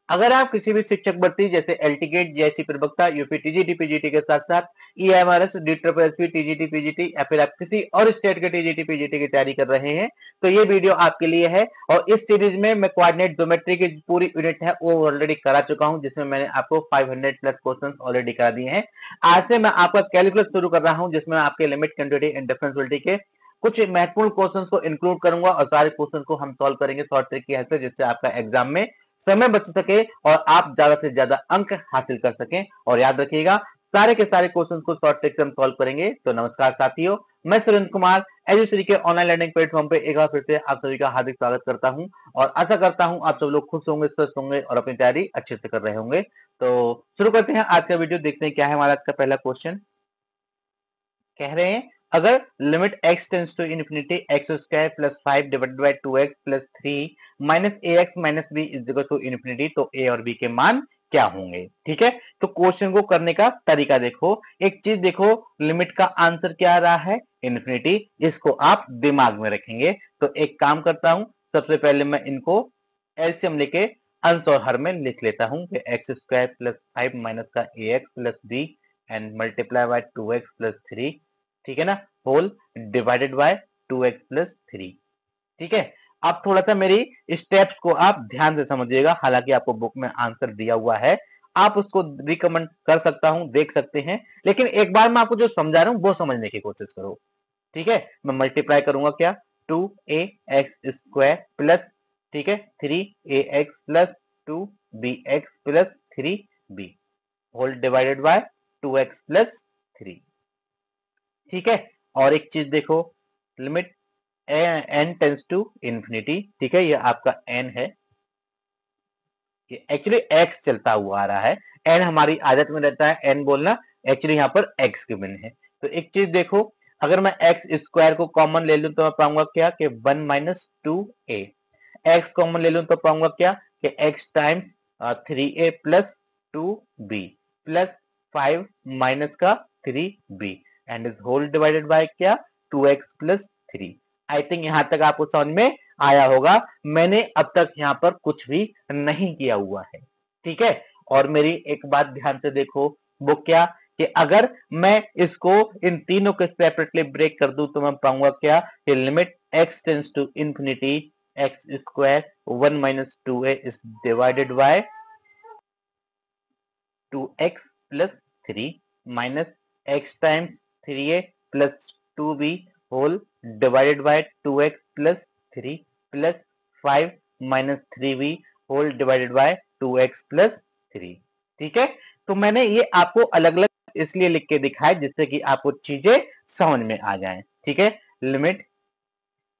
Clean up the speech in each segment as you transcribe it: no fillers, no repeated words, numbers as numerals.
अगर आप किसी भी शिक्षक भर्ती जैसे एलटीगेट, जेएससी प्रवक्ता, यूपी टीजीटी पीजीटी के साथ साथ ईएमआरएस, डीट्रिपलएसपी, टीजीटी पीजीटी या फिर आप किसी और स्टेट के टीजीटी पीजीटी की तैयारी कर रहे हैं तो ये वीडियो आपके लिए है। और इस सीरीज में मैं कोऑर्डिनेट ज्योमेट्री की पूरी यूनिट है वो ऑलरेडी करा चुका हूं, जिसमें मैंने आपको 500 प्लस क्वेश्चन ऑलरेडी करा दिए हैं। आज से मैं आपका कैलकुलस शुरू कर रहा हूं, जिसमें आपके लिमिट, कंटिन्यूटी एंड डिफरेंशियलिटी के कुछ महत्वपूर्ण क्वेश्चंस को इंक्लूड करूंगा और सारे क्वेश्चन को हम सॉल्व करेंगे शॉर्ट ट्रिक की हेल्प से, जिससे आपका एग्जाम में समय बच सके और आप ज्यादा से ज्यादा अंक हासिल कर सकें। और याद रखिएगा सारे के सारे क्वेश्चंस को शॉर्ट ट्रिक से हम सॉल्व करेंगे। तो नमस्कार साथियों, मैं सुरेंद्र कुमार एजुश्री के ऑनलाइन लर्निंग प्लेटफॉर्म पे एक बार फिर से आप सभी का हार्दिक स्वागत करता हूं और आशा करता हूं आप सब लोग खुश होंगे, स्वस्थ होंगे और अपनी तैयारी अच्छे से कर रहे होंगे। तो शुरू करते हैं आज का वीडियो, देखते हैं क्या है हमारा आज का पहला क्वेश्चन। कह रहे हैं अगर limit x tends to infinity x square plus 5 divided by 2x plus 3 minus ax minus b is equal to infinity, तो a और b के मान क्या होंगे। ठीक है, तो क्वेश्चन को करने का तरीका देखो। एक चीज देखो, लिमिट का आंसर क्या आ रहा है, इन्फिनिटी। इसको आप दिमाग में रखेंगे। तो एक काम करता हूं, सबसे पहले मैं इनको एलसीएम लेके अंश और हर में लिख लेता हूं कि एक्स स्क्वायर प्लस 5 माइनस का ax plus b and multiply by 2x plus 3, ठीक है ना, whole divided by 2x plus 3। ठीक है, अब थोड़ा सा मेरी स्टेप्स को आप ध्यान से समझिएगा। हालांकि आपको बुक में आंसर दिया हुआ है, आप उसको रिकमेंड कर सकता हूं, देख सकते हैं, लेकिन एक बार मैं आपको जो समझा रहा हूं वो समझने की कोशिश करो। ठीक है, मैं मल्टीप्लाई करूंगा क्या, 2ax स्क्वायर प्लस, ठीक है, 3ax plus 2bx plus 3b whole divided by 2x plus 3। ठीक है, और एक चीज देखो, limit n tends to infinity, ठीक है, ये आपका n है, ये एक्चुअली x चलता हुआ आ रहा है। n हमारी आदत में रहता है n बोलना, एक्चुअली यहाँ पर x गिवन है। तो एक चीज देखो, अगर मैं x स्क्वायर को कॉमन ले लूं तो मैं पाऊंगा क्या कि 1 माइनस 2a। x कॉमन ले लूं तो पाऊंगा क्या कि x times 3a plus 2b plus 5 minus का 3b and is whole divided by क्या, 2x प्लस 3। आई थिंक यहां तक आपको समझ में आया होगा। मैंने अब तक यहां पर कुछ भी नहीं किया हुआ है। ठीक है, और मेरी एक बात ध्यान से देखो, वो क्या कि अगर मैं इसको इन तीनों को सेपरेटली ब्रेक कर दूं तो मैं पाऊंगा क्या कि limit x tends to infinity x square 1 minus 2a is divided by 2x plus 3 minus x times 3a plus 2b whole divided by 2x plus 3 plus 5 minus 3b whole divided by 2x plus 3। ठीक है, तो मैंने ये आपको अलग अलग इसलिए लिख के दिखाया जिससे कि आपको चीजें समझ में आ जाएं। ठीक है, limit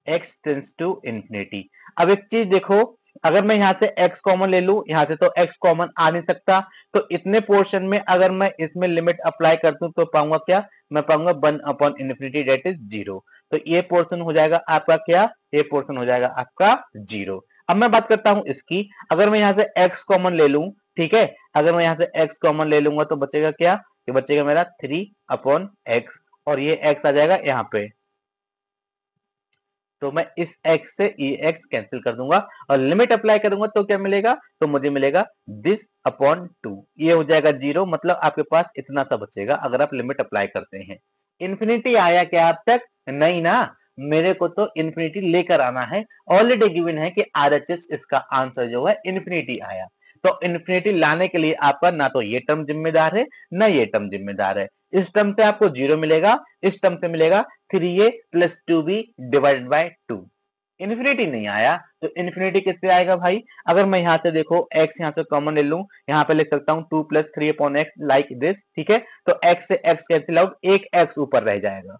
x tends to infinity. अब एक चीज देखो, अगर मैं यहां से x कॉमन ले लूं, यहां से तो x कॉमन आ नहीं सकता, तो इतने पोर्शन में अगर मैं इसमें लिमिट अप्लाई कर दूं तो पाऊंगा क्या, मैं पाऊंगा 1 अपॉन इन्फिनिटी दैट इज 0। तो ये पोर्शन हो जाएगा आपका क्या, ये पोर्शन हो जाएगा आपका 0। अब मैं बात करता हूं इसकी, अगर मैं यहां से x कॉमन ले लूं, ठीक है, अगर मैं यहां से x कॉमन ले लूंगा तो बचेगा क्या, ये बचेगा मेरा 3 अपॉन x और ये x आ जाएगा यहाँ पे, तो मैं इस x से ये x कैंसिल कर दूंगा और लिमिट अप्लाई करूंगा तो क्या मिलेगा, तो मुझे मिलेगा दिस अपॉन 2, ये हो जाएगा 0। मतलब आपके पास इतना सा बचेगा अगर आप लिमिट अप्लाई करते हैं। इन्फिनिटी आया क्या अब तक, नहीं ना, मेरे को तो इन्फिनिटी लेकर आना है। ऑलरेडी गिवन है कि आरएचएस इसका आंसर जो है इन्फिनिटी आया। तो इन्फिनिटी लाने के लिए आपका ना तो ये टर्म जिम्मेदार है ना ये टर्म जिम्मेदार है। इस टर्म से आपको 0 मिलेगा, इस टर्म से मिलेगा 3a plus 2b divided by 2। Infinity नहीं आया, तो इन्फिनिटी किससे आएगा भाई, अगर मैं यहां से देखो x यहां से कॉमन ले लूं, यहां पे लिख सकता हूं 2 plus 3 upon x like this. ठीक है, तो x से x कैंसिल आउट, एक x ऊपर रह जाएगा,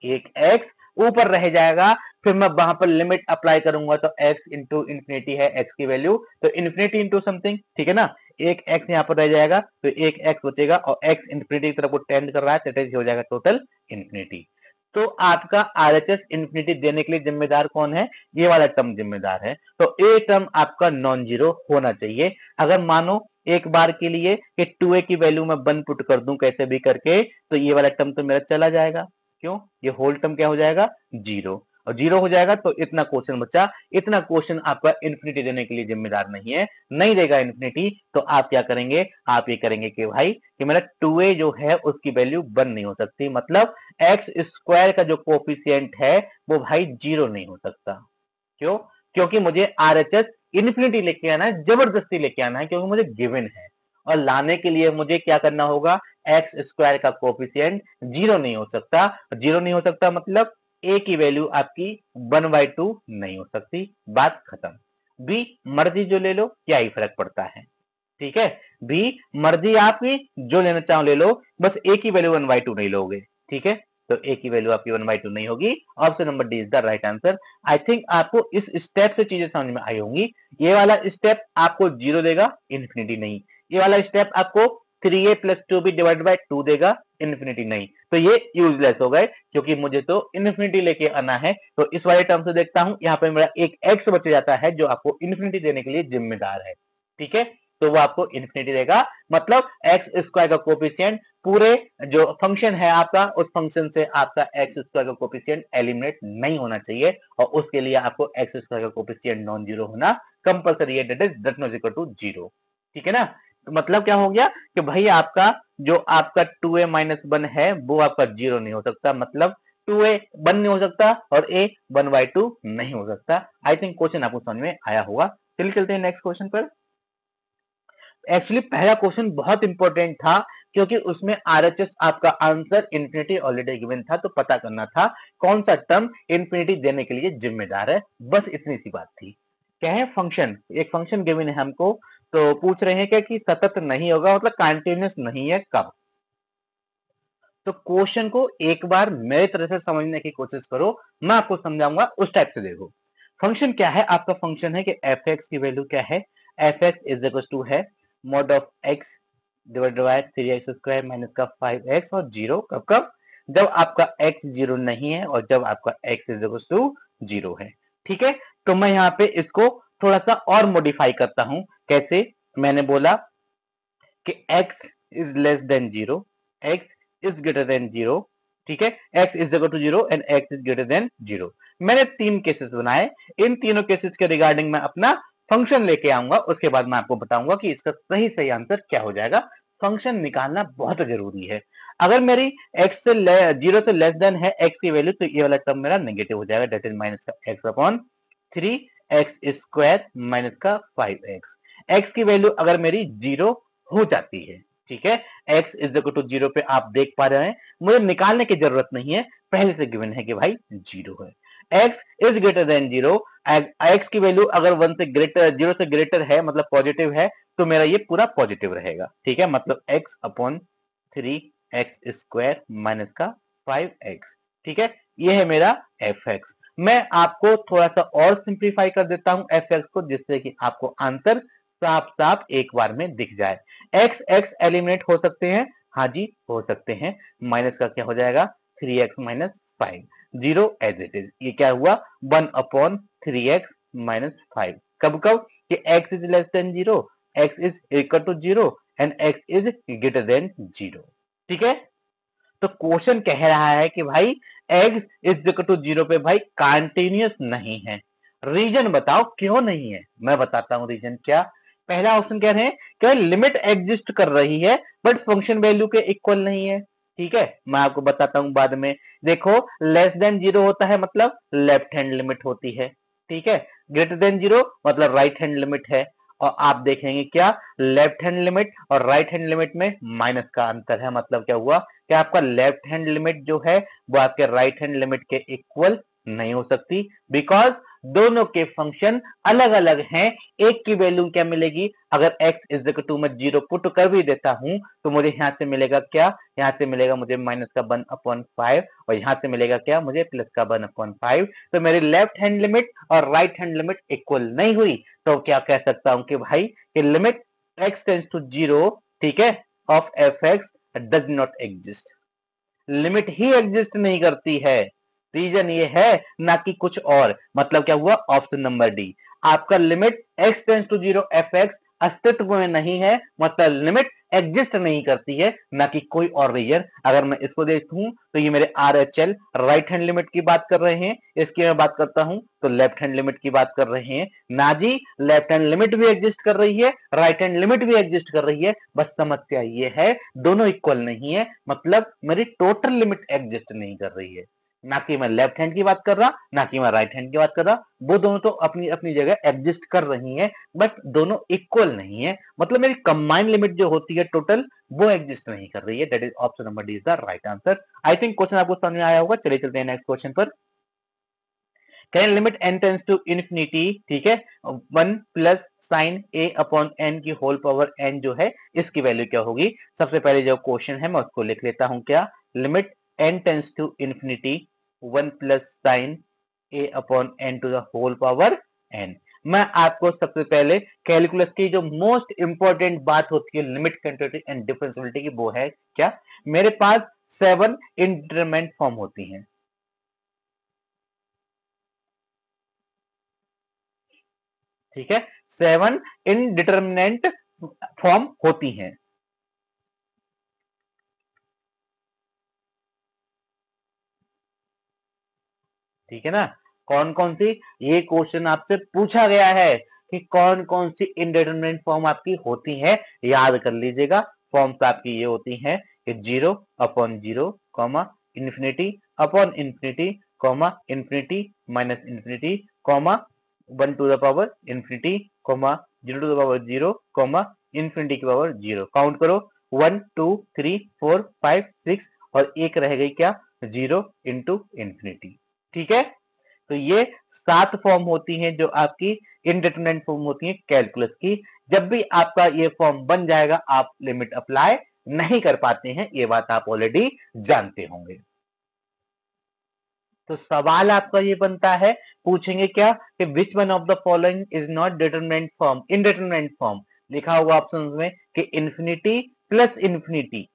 एक x ऊपर रह जाएगा। फिर मैं वहां पर लिमिट अप्लाई करूंगा तो x इंटू इन्फिनिटी है x की वैल्यू, तो इन्फिनिटी इंटू समथिंग, ठीक है ना, एक x यहां पर रह जाएगा तो एक x बचेगा और x इन्फिनिटी की तरफ को टेंड कर रहा है, तो हो जाएगा टोटल इन्फिनिटी। तो आपका आरएचएस इन्फिनिटी देने के लिए जिम्मेदार कौन है, ये वाला टर्म जिम्मेदार है। तो ए टर्म आपका नॉन जीरो होना चाहिए। अगर मानो एक बार के लिए कि 2a की वैल्यू मैं 1 पुट कर दूं कैसे भी करके, तो ये वाला टर्म तो मेरा चला जाएगा, क्यों, ये होल टर्म क्या हो जाएगा, 0। और 0 हो जाएगा तो इतना क्वेश्चन बचा। इतना क्वेश्चन आपका इन्फिनिटी देने के लिए जिम्मेदार नहीं है, नहीं देगा इन्फिनिटी, तो आप क्या करेंगे, आप ये करेंगे कि भाई कि मेरा 2a जो है उसकी वैल्यू 1 नहीं हो सकती, मतलब एक्स स्क्वायर का जो कोफिशिएंट है वो भाई 0 नहीं हो सकता। क्यों? क्योंकि मुझे आरएचएस इन्फिनिटी लेके आना है, जबरदस्ती लेके आना है, क्योंकि मुझे गिवन है, और लाने के लिए मुझे क्या करना होगा, एक्स स्क्वायर का कोफिशिएंट 0 नहीं हो सकता। 0 नहीं हो सकता मतलब ए की वैल्यू आपकी 1/2 नहीं हो सकती, बात खत्म। बी मर्जी जो ले लो, क्या ही फर्क पड़ता है, ठीक है। बी मर्जी आपकी जो लेना चाहो ले लो, बस ए की वैल्यू 1/2 नहीं लोगे, ठीक है। तो ए की वैल्यू आपकी 1/2 नहीं होगी। Option number D is the right answer. I think आपको इस स्टेप से चीजें समझ में आई होंगी। ये वाला स्टेप आपको 0 देगा, इन्फिनिटी नहीं। ये वाला स्टेप आपको 3a + 2b / 2 देगा, इन्फिनिटी नहीं। तो ये यूजलेस हो गए, क्योंकि मुझे तो इन्फिनिटी लेके आना है। तो इस वाले टर्म से देखता हूं, यहाँ पे मेरा एक एक्स बच जाता है जो आपको इन्फिनिटी देने के लिए जिम्मेदार है, ठीक है। तो वो आपको इन्फिनिटी देगा, मतलब एक्स स्क्वायर का कोफिशिएंट पूरे जो फंक्शन है आपका, उस फंक्शन से आपका एक्स स्क्वायर का कोफिशिएंट एलिमिनेट नहीं होना चाहिए, और उसके लिए आपको एक्स स्क्वायर का कोफिशिएंट नॉन जीरो होना कंपलसरी है, दैट इज = 0, ठीक है ना। तो मतलब क्या हो गया कि भाई आपका जो आपका 2a - 1 है वो आपका 0 नहीं हो सकता, मतलब 2a 1 नहीं हो सकता और a 1/2 नहीं हो सकता। आई थिंक क्वेश्चन आपको समझ में आया होगा। चलिए चलते हैं नेक्स्ट क्वेश्चन पर। एक्चुअली पहला क्वेश्चन बहुत इंपॉर्टेंट था, क्योंकि उसमें आरएचएस आपका आंसर इन्फिनिटी ऑलरेडी गिवन था, तो पता करना था कौन सा टर्म इन्फिनिटी देने के लिए जिम्मेदार है, बस इतनी सी बात थी। क्या है, फंक्शन, एक फंक्शन गिवन है हमको, तो पूछ रहे हैं क्या कि सतत नहीं होगा, मतलब कंटीन्यूअस नहीं है, कब। तो क्वेश्चन को एक बार मेरी तरह से समझने की कोशिश करो, मैं आपको समझाऊंगा उस टाइप से देखो। फंक्शन क्या है, आपका फंक्शन है कि एफ एक्स की वैल्यू क्या है, F x is equal to है mod of x divide by 3x² minus का 5x और 0, कब कब, जब आपका x 0 नहीं है और जब आपका x इज इक्वल टू 0 है, ठीक है। तो मैं यहाँ पे इसको थोड़ा सा और मॉडिफाई करता हूं, कैसे, मैंने बोला कि x is less than 0, x is greater than 0, ठीक है, x is equal to 0 and x is greater than 0। मैंने 3 केसेस बनाए, इन तीनों केसेस के रिगार्डिंग मैं अपना फंक्शन लेके आऊंगा, उसके बाद मैं आपको बताऊंगा कि इसका सही सही आंसर क्या हो जाएगा। फंक्शन निकालना बहुत जरूरी है। अगर मेरी x से 0 से लेस देन है x की वैल्यू, तो ये वाला टर्म मेरा नेगेटिव हो जाएगा, दैट इज माइनस का x/3x² माइनस का 5x। x की वैल्यू अगर मेरी 0 हो जाती है, ठीक है, x इज इक्वल टू 0 पे आप देख पा रहे हैं, मुझे निकालने की जरूरत नहीं है, पहले से गिवन है कि भाई 0 है। x is greater than 0, x की वैल्यू अगर 1 से ग्रेटर 0 से ग्रेटर है, मतलब पॉजिटिव है, तो मेरा ये पूरा पॉजिटिव रहेगा, ठीक है, मतलब x/3x² माइनस का 5x, ठीक है, ये है मेरा fx। मैं आपको थोड़ा सा और सिंप्लीफाई कर देता हूं fx को, जिससे कि आपको आंसर साफ साफ एक बार में दिख जाए। x x एलिमिनेट हो सकते हैं, हाँ जी हो सकते हैं, माइनस का क्या हो जाएगा 3x - 5, 0 एज इट इज, ये क्या हुआ 1/3x - 5, कब कब कि x is less than 0, x is equal to 0 and x is greater than 0, ठीक है। तो क्वेश्चन कह रहा है कि भाई x इज इक्वल टू 0 पे भाई कंटिन्यूअस नहीं है, रीजन बताओ क्यों नहीं है। मैं बताता हूं रीजन क्या। पहला ऑप्शन कह रहे हैं कि लिमिट एग्जिस्ट कर रही है बट फंक्शन वैल्यू के इक्वल नहीं है, ठीक है, मैं आपको बताता हूं बाद में। देखो लेस देन 0 होता है मतलब लेफ्ट हैंड लिमिट होती है, ठीक है, ग्रेटर देन 0 मतलब राइट हैंड लिमिट है, और आप देखेंगे क्या लेफ्ट हैंड लिमिट और राइट हैंड लिमिट में माइनस का अंतर है, मतलब क्या हुआ कि आपका लेफ्ट हैंड लिमिट जो है वो आपके राइट हैंड लिमिट के इक्वल नहीं हो सकती, बिकॉज दोनों के फंक्शन अलग अलग हैं। एक की वैल्यू क्या मिलेगी, अगर x इज इक्वल टू मैं 0 पुट कर भी देता हूं तो मुझे यहां से मिलेगा क्या, यहां से मिलेगा मुझे माइनस का 1/5 और यहां से मिलेगा क्या मुझे प्लस का 1/5। तो मेरी लेफ्ट हैंड लिमिट और राइट हैंड लिमिट इक्वल नहीं हुई, तो क्या कह सकता हूं कि भाई कि लिमिट x टेंड्स टू 0, ठीक है, of fx does not exist, limit he exist नहीं करती है। रीजन ये है ना कि कुछ और, मतलब क्या हुआ ऑप्शन नंबर डी, आपका limit x tends to 0 fx अस्तित्व में नहीं है, मतलब लिमिट एग्जिस्ट नहीं करती है, ना कि कोई और रीजन। अगर मैं इसको देखूं तो ये मेरे RHL राइट हैंड लिमिट की बात कर रहे हैं, इसकी मैं बात करता हूं तो लेफ्ट हैंड लिमिट की बात कर रहे हैं। ना जी, लेफ्ट हैंड लिमिट भी एग्जिस्ट कर रही है, राइट हैंड लिमिट भी एग्जिस्ट कर रही है, बस समस्या ये है दोनों इक्वल नहीं है, मतलब मेरी टोटल लिमिट एग्जिस्ट नहीं कर रही है। ना कि मैं लेफ्ट हैंड की बात कर रहा, ना कि मैं राइट हैंड की बात कर रहा, वो दोनों तो अपनी अपनी जगह एग्जिस्ट कर रही हैं, बट दोनों इक्वल नहीं है, मतलब मेरी कंबाइंड लिमिट जो होती है टोटल, वो एग्जिस्ट नहीं कर रही है। That is option number D is the right answer. I think question आपको समझ में आया होगा। चलिए चलते हैं नेक्स्ट क्वेश्चन पर। Can limit n tends to infinity, ठीक है, 1 plus sine a upon n की होल पावर n जो है, इसकी वैल्यू क्या होगी? सबसे पहले जो क्वेश्चन है मैं उसको लिख लेता हूं। क्या? Limit n tends to infinity 1 plus sine a upon n to the whole power n। मैं आपको सबसे पहले कैलकुलस की जो मोस्ट इंपॉर्टेंट बात होती है लिमिट, कंटिन्यूटी एंड डिफरेंशियबिलिटी की, वो है क्या? मेरे पास 7 इंडिटरमिनेंट फॉर्म होती हैं, ठीक है, 7 इनडिटरमिनेंट फॉर्म होती हैं, ठीक है ना? कौन कौन सी? ये क्वेश्चन आपसे पूछा गया है कि कौन कौन सी इनडिटरमिनेंट फॉर्म आपकी होती है, याद कर लीजिएगा। फॉर्म्स आपकी ये होती हैं कि 0 upon 0, comma infinity upon infinity, comma infinity minus infinity, comma 1 to the power infinity, comma 0 to the power 0, comma infinity की पावर 0। काउंट करो, 1 2 3 4 5 6, और एक रह गई क्या? 0 इंटू इन्फिनिटी, ठीक है। तो ये 7 फॉर्म होती हैं जो आपकी इनडिटरमिनेंट फॉर्म होती हैं कैलकुलस की। जब भी आपका ये फॉर्म बन जाएगा, आप लिमिट अप्लाई नहीं कर पाते हैं, ये बात आप ऑलरेडी जानते होंगे। तो सवाल आपका ये बनता है, पूछेंगे क्या कि which one of the following is not determinant form, indeterminate form. लिखा हुआ ऑप्शन में कि infinity plus infinity,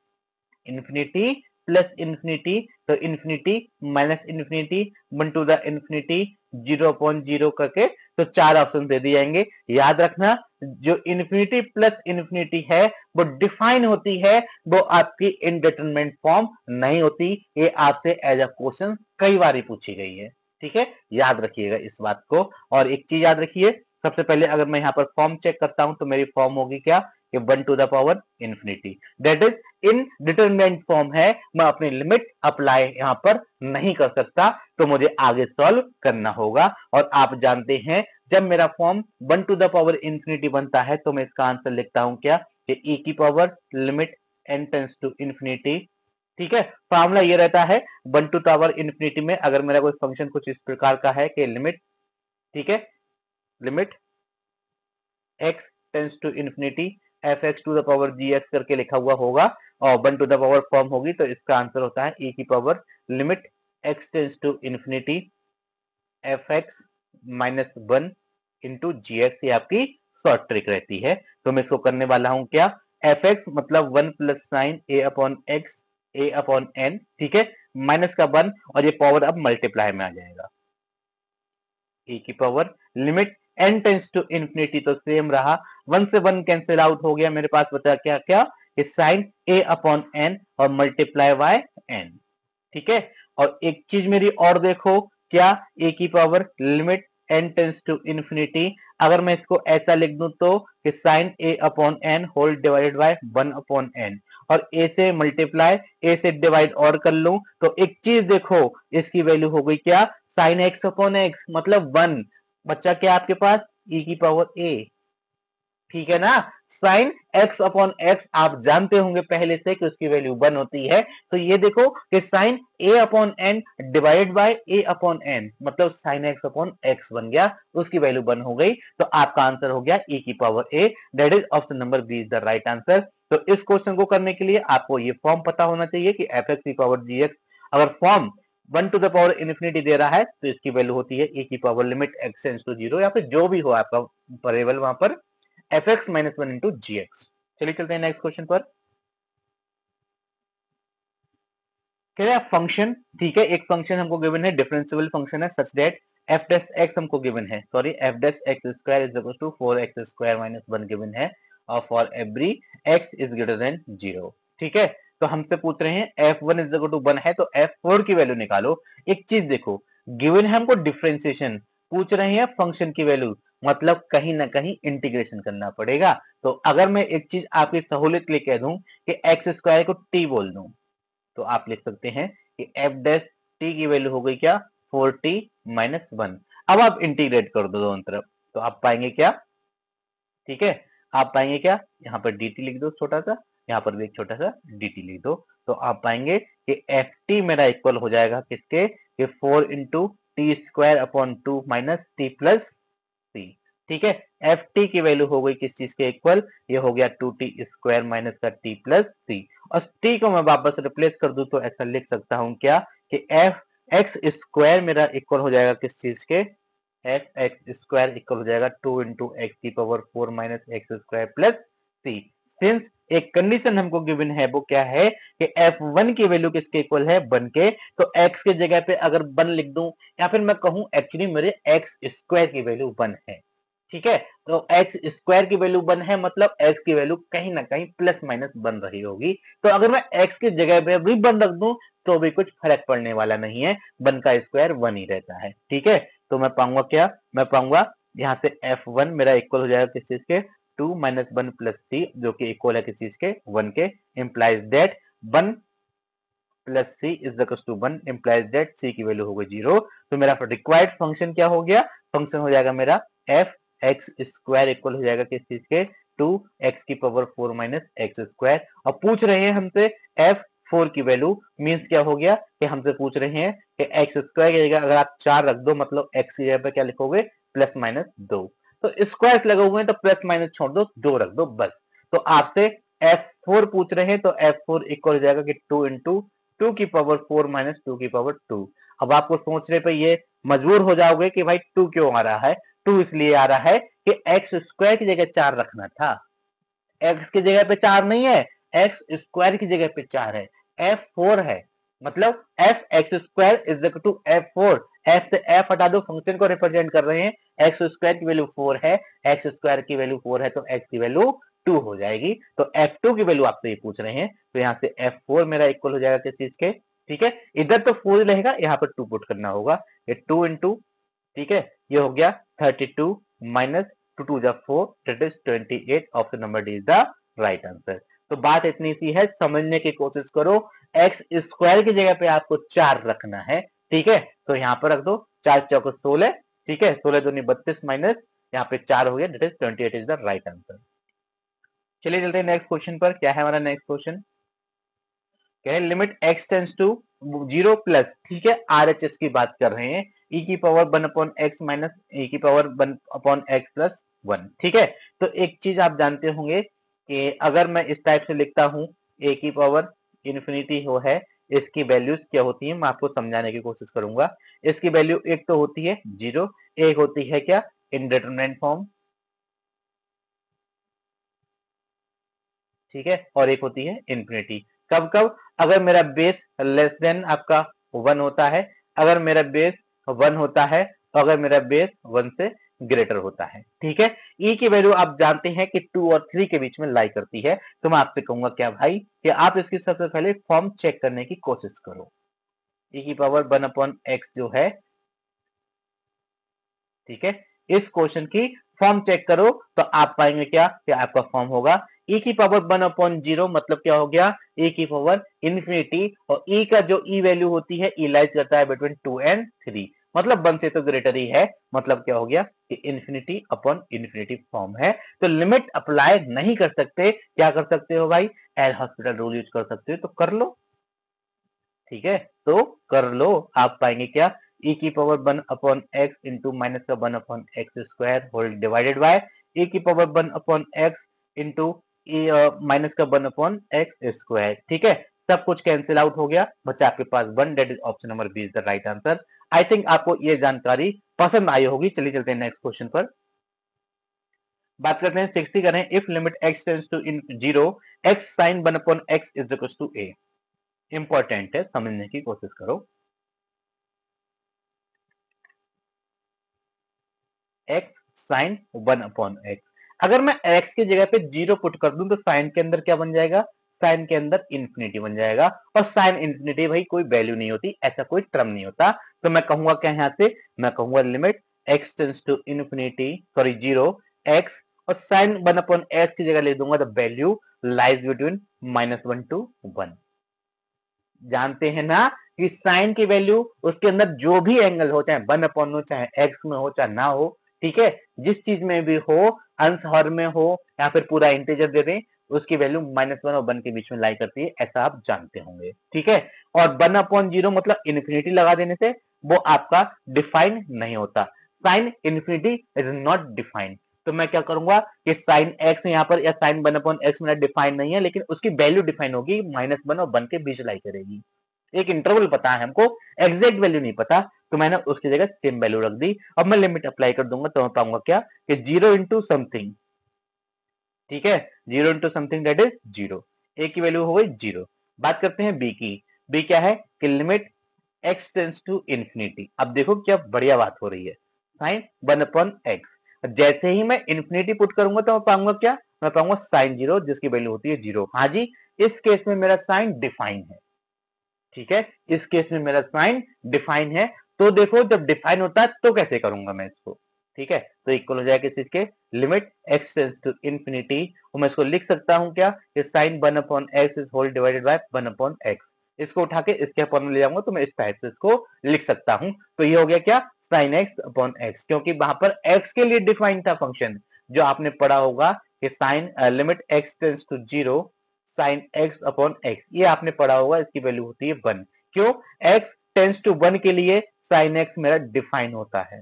infinity plus infinity, तो infinity minus infinity, 1 to the infinity, 0 upon 0 करके, तो 4 ऑप्शन दे दिए जाएंगे। याद रखना, जो इन्फिनिटी प्लस इन्फिनिटी है वो डिफाइन होती है, वो आपकी इनडिटरमिनेंट फॉर्म नहीं होती। ये आपसे एज अ क्वेश्चन कई बार पूछी गई है, ठीक है, याद रखिएगा इस बात को। और एक चीज याद रखिए, सबसे पहले अगर मैं यहाँ पर फॉर्म चेक करता हूं तो मेरी फॉर्म होगी क्या? कि 1 to the power infinity, that is indeterminate form है, मैं अपनी लिमिट अप्लाई यहां पर नहीं कर सकता, तो मुझे आगे सॉल्व करना होगा। और आप जानते हैं, जब मेरा form 1 to the power infinity बनता है तो मैं इसका आंसर लिखता हूं क्या? कि e की power limit n tends to infinity, ठीक है। फॉर्मूला ये रहता है 1 टू पावर इन्फिनिटी में, अगर मेरा कोई फंक्शन कुछ इस प्रकार का है कि लिमिट, ठीक है, limit x tends to infinity F x to the power G x करके लिखा हुआ होगा, और 1 टू द पावर फॉर्म होगी, तो इसका आंसर होता है e की power limit x tends to infinity F x minus 1 into G x. ये आपकी शॉर्ट ट्रिक रहती है। तो मैं इसको करने वाला हूं क्या? एफ एक्स मतलब 1 प्लस साइन ए अपॉन एक्स, ए अपॉन एन, ठीक है, माइनस का 1, और ये पावर अब मल्टीप्लाई में आ जाएगा, e की power limit n tends to infinity, तो सेम रहा, 1 से 1 कैंसिल आउट हो गया, मेरे पास बचा क्या क्या? कि साइन a अपॉन n और मल्टीप्लाई बाय n, ठीक है। और एक चीज मेरी और देखो, क्या? a की power limit n tends to infinity, अगर मैं इसको ऐसा लिख दूं तो कि sine a upon n whole divided by 1 upon n, और a से मल्टीप्लाई, a से डिवाइड और कर लूं, तो एक चीज देखो, इसकी वैल्यू हो गई क्या? साइन x अपॉन x मतलब 1, बच्चा क्या आपके पास? e की पावर a, ठीक है ना। साइन x अपॉन x आप जानते होंगे पहले से कि उसकी वैल्यू 1 होती है, तो ये देखो कि sine a upon n divided by a upon n, मतलब साइन x अपॉन x बन गया, उसकी वैल्यू 1 हो गई, तो आपका आंसर हो गया e की power a, that is option number B is the right answer. तो इस क्वेश्चन को करने के लिए आपको ये फॉर्म पता होना चाहिए कि एफ एक्स की पावर जी एक्स, अगर form 1 to the power infinity दे रहा है तो इसकी वैल्यू होती है e की power limit x tends to 0, या फिर जो भी हो आपका वेरिएबल वहां पर F x minus 1 into G x. चलिए चलते हैं नेक्स्ट क्वेश्चन पर। कह रहा है फंक्शन, ठीक है, एक फंक्शन हमको गिवन है, डिफरेंशियल फंक्शन है, such that F dash x हमको गिवन है, sorry F dash x square is equal to 4x square minus 1 given है, और for every x is greater than 0। ठीक है, तो हमसे पूछ रहे हैं f1 इज इक्वल टू 1 है तो f4 की वैल्यू निकालो। एक चीज देखो, गिवन है हमको डिफरेंशिएशन, पूछ रहे हैं फंक्शन की वैल्यू, मतलब कहीं ना कहीं इंटीग्रेशन करना पड़ेगा। तो अगर मैं एक चीज आपकी सहूलियत के लिए कह दूं कि एक्स स्क्वायर को t बोल दूं, तो आप लिख सकते हैं कि एफ डैश टी की वैल्यू हो गई क्या, 4t माइनस 1। अब आप इंटीग्रेट कर दो दोनों तरफ, तो आप पाएंगे क्या, ठीक है, आप पाएंगे क्या, यहाँ पर dt लिख दो छोटा सा, यहाँ पर भी एक छोटा सा dt लिख दो, तो आप पाएंगे कि एफ टी मेरा इक्वल हो जाएगा किसके, कि 4 into T square upon 2 minus T plus C. ठीक है, एफ टी की वैल्यू हो गई किस चीज के इक्वल, ये हो गया 2t स्क्वायर माइनस का टी प्लस सी। और टी को मैं वापस रिप्लेस कर दूं तो ऐसा लिख सकता हूं क्या, कि एफ एक्स स्क्वायर मेरा इक्वल हो जाएगा किस चीज के, एफ एक्स स्क्वायर इक्वल हो जाएगा 2 इंटू एक्स की power 4 minus x square plus C. Since एक कंडीशन हमको गिवन है, वो क्या है कि f1 की वैल्यू किसके इक्वल है, 1 के, तो x के जगह पे अगर 1 लिख दूं, या फिर मैं कहूं एक्चुअली मेरे एक्स स्क्वायर की वैल्यू 1 है। ठीक है, तो एक्स स्क्वायर की वैल्यू 1 है, मतलब x की वैल्यू कहीं ना कहीं प्लस माइनस 1 रही होगी। तो अगर मैं x की जगह पे भी 1 रख दूं तो भी कुछ फर्क पड़ने वाला नहीं है, 1 का स्क्वायर 1 ही रहता है। ठीक है, तो मैं पाऊंगा क्या, मैं पाऊंगा यहाँ से f1 मेरा इक्वल हो जाएगा किस चीज के, 2 माइनस 1 प्लस सी, जो कि इक्वल है किस चीज के, 1 के, implies that 1 plus C is equal to 1, implies that C की वैल्यू हो गई 0। तो मेरा रिक्वायर्ड फंक्शन क्या हो गया, फंक्शन हो जाएगा मेरा एफ एक्स स्क्वायर इक्वल हो जाएगा किस चीज के, 2 एक्स की पावर 4 माइनस एक्स स्क्वायर। और पूछ रहे हैं हमसे एफ 4 की वैल्यू, मीन्स क्या हो गया कि हमसे पूछ रहे हैं कि एक्स स्क्वायर की जगह अगर आप 4 रख दो, मतलब एक्स की जगह पे क्या लिखोगे, प्लस माइनस 2। तो स्क्वायर लगे हुए हैं तो प्लस माइनस छोड़ दो, 2 रख दो बस। तो आपसे f4 पूछ रहे हैं, तो f4 इक्वल हो जाएगा कि 2 इंटू 2 की पावर 4 माइनस 2 की पावर 2। अब आपको सोचने पे ये मजबूर हो जाओगे कि भाई 2 क्यों आ रहा है, 2 इसलिए आ रहा है कि एक्स स्क्वायर की जगह 4 रखना था, एक्स की जगह पे 4 नहीं है, एक्स स्क्वायर की जगह पे 4 है, f4 है, मतलब F x square is equal to f4। F से एफ हटा दो, फंक्शन को रिप्रेजेंट कर रहे हैं, एक्स स्क्वायर की वैल्यू 4 है, एक्स स्क्वायर की वैल्यू 4 है, तो एक्स की वैल्यू 2 हो जाएगी। तो f2 की वैल्यू आपसे ये पूछ रहे हैं, तो यहाँ से f4 मेरा इक्वल हो जाएगा किस चीज के, ठीक है, इधर तो 4 रहेगा, यहाँ पर 2 पुट करना होगा, ये 2 इंटू, ठीक है, ये हो गया 32 माइनस 2 टू जा 4 that is 28, option number D is the right answer. तो बात इतनी सी है, समझने की कोशिश करो, एक्स स्क्वायर की जगह पे आपको 4 रखना है। ठीक है, तो यहाँ पर रख दो 4 चौक 16, ठीक है, 16 दूनी 32 माइनस यहाँ पे 4 हो गया, that is 28 is the right answer. चलिए चलते हैं नेक्स्ट क्वेश्चन पर। क्या है हमारा नेक्स्ट क्वेश्चन, क्या है, limit x tends to 0 plus, ठीक है, आरएचएस की बात कर रहे हैं, ई की पावर 1 अपॉन एक्स माइनस ई की पावर 1 अपॉन एक्स प्लस 1। ठीक है, तो एक चीज आप जानते होंगे कि अगर मैं इस टाइप से लिखता हूं, ए की पावर इन्फिनिटी हो है, इसकी वैल्यूज क्या होती है मैं आपको समझाने की कोशिश करूंगा। इसकी वैल्यू एक तो होती है 0, एक होती है क्या, इनडिटरमिनेट फॉर्म, ठीक है, और एक होती है इन्फिनिटी। कब कब, अगर मेरा बेस लेस देन आपका 1 होता है, अगर मेरा बेस 1 होता है, अगर मेरा बेस 1 से ग्रेटर होता है। ठीक है, ई की वैल्यू आप जानते हैं कि 2 और 3 के बीच में लाई करती है, तो मैं आपसे कहूंगा क्या भाई, कि आप इसकी सबसे पहले फॉर्म चेक करने की कोशिश करो। ई की पावर 1 अपॉन एक्स जो है, ठीक है, इस क्वेश्चन की फॉर्म चेक करो तो आप पाएंगे क्या, कि आपका फॉर्म होगा e की पावर 1 अपॉन 0, मतलब क्या हो गया, e की पावर इंफिनिटी, और e का जो e वैल्यू होती है, e लाइज करता है बिटवीन 2 एंड 3, मतलब 1 से तो ग्रेटर ही है, मतलब क्या हो गया कि इंफिनिटी अपॉन इंफिनिटी फॉर्म है। तो लिमिट अप्लाई नहीं कर सकते, क्या कर सकते हो भाई, एल हॉस्पिटल रूल यूज कर सकते हो, तो कर लो, ठीक है, तो कर लो, आप पाएंगे क्या, e की power 1 upon x into minus का 1 upon x square whole divided by e की power 1 upon x into minus का 1 अपॉन एक्स स्क्वायर। ठीक है, सब कुछ कैंसिल आउट हो गया, बच्चा आपके पास 1, that is option number B is the right answer. I think आपको ये जानकारी पसंद आई होगी। चलिए चलते हैं नेक्स्ट क्वेश्चन पर, बात करते हैं 60 करें, if limit x tends to in 0, x sine 1 upon x is equal to a। Important है, समझने की कोशिश करो, x साइन 1 अपॉन x, अगर मैं x की जगह पे 0 पुट कर दूं तो साइन के अंदर क्या बन जाएगा, साइन के अंदर इंफिनिटी बन जाएगा, और साइन इंफिनिटी भाई कोई वैल्यू नहीं होती, ऐसा कोई टर्म नहीं होता। तो मैं कहूंगा क्या यहाँ से, मैं कहूंगा limit x tends to infinity, sorry 0 x, और साइन 1/s की जगह ले दूंगा the value lies between -1 to 1। जानते हैं ना कि साइन की वैल्यू उसके अंदर जो भी एंगल हो, चाहे 1/, हो चाहे एक्स में हो चाहे ना हो, ठीक है, जिस चीज में भी हो, अंश हर में हो या फिर पूरा इंटीजर दे दें, उसकी वैल्यू -1 और 1 के बीच में लाई करती है, ऐसा आप जानते होंगे, ठीक है। और 1/0 मतलब इन्फिनिटी लगा देने से वो आपका डिफाइन नहीं होता। Sine infinity is not defined. तो मैं क्या करूंगा कि साइन एक्स यहाँ पर या साइन 1/x मेरा डिफाइन नहीं है, लेकिन उसकी वैल्यू डिफाइन होगी, -1 और 1 के बीच लाई करेगी। एक इंटरवल पता है हमको, एग्जैक्ट वैल्यू नहीं पता, तो मैंने उसकी जगह सेम वैल्यू रख दी। अब मैं लिमिट अप्लाई कर दूंगा तो मैं पाऊंगा क्या कि 0 इंटू समथिंग, ठीक है, 0 इंटू समथिंग दैट इज 0, ए की वैल्यू हो गई 0। बात करते हैं बी की। बी क्या है कि limit x tends to infinity. अब देखो क्या बढ़िया बात हो रही है, साइन 1/x, जैसे ही मैं इंफिनिटी पुट करूंगा तो मैं पाऊंगा क्या, मैं पाऊंगा साइन 0 जिसकी वैल्यू होती है 0। हाँ जी, इस केस में मेरा साइन डिफाइन है, ठीक है, इस केस में मेरा साइन डिफाइन है। तो देखो जब डिफाइन होता है तो कैसे करूंगा मैं इसको, ठीक है, तो इक्वल हो जाएगा किस के, limit x tends to infinity, और मैं इसको लिख सकता हूं क्या कि sine 1/x is whole divided by 1/x। इसको उठा के इसके अपन में ले जाऊंगा तो मैं इस टाइप से इसको लिख सकता हूं। तो ये हो गया क्या, साइन x/x, क्योंकि वहां पर x के लिए डिफाइन था फंक्शन, जो आपने पढ़ा होगा कि sine limit x tends to 0 sine x/x, ये आपने पढ़ा होगा, इसकी वैल्यू होती है 1। क्यों, x टेंस टू 1 के लिए साइन x मेरा डिफाइन होता है,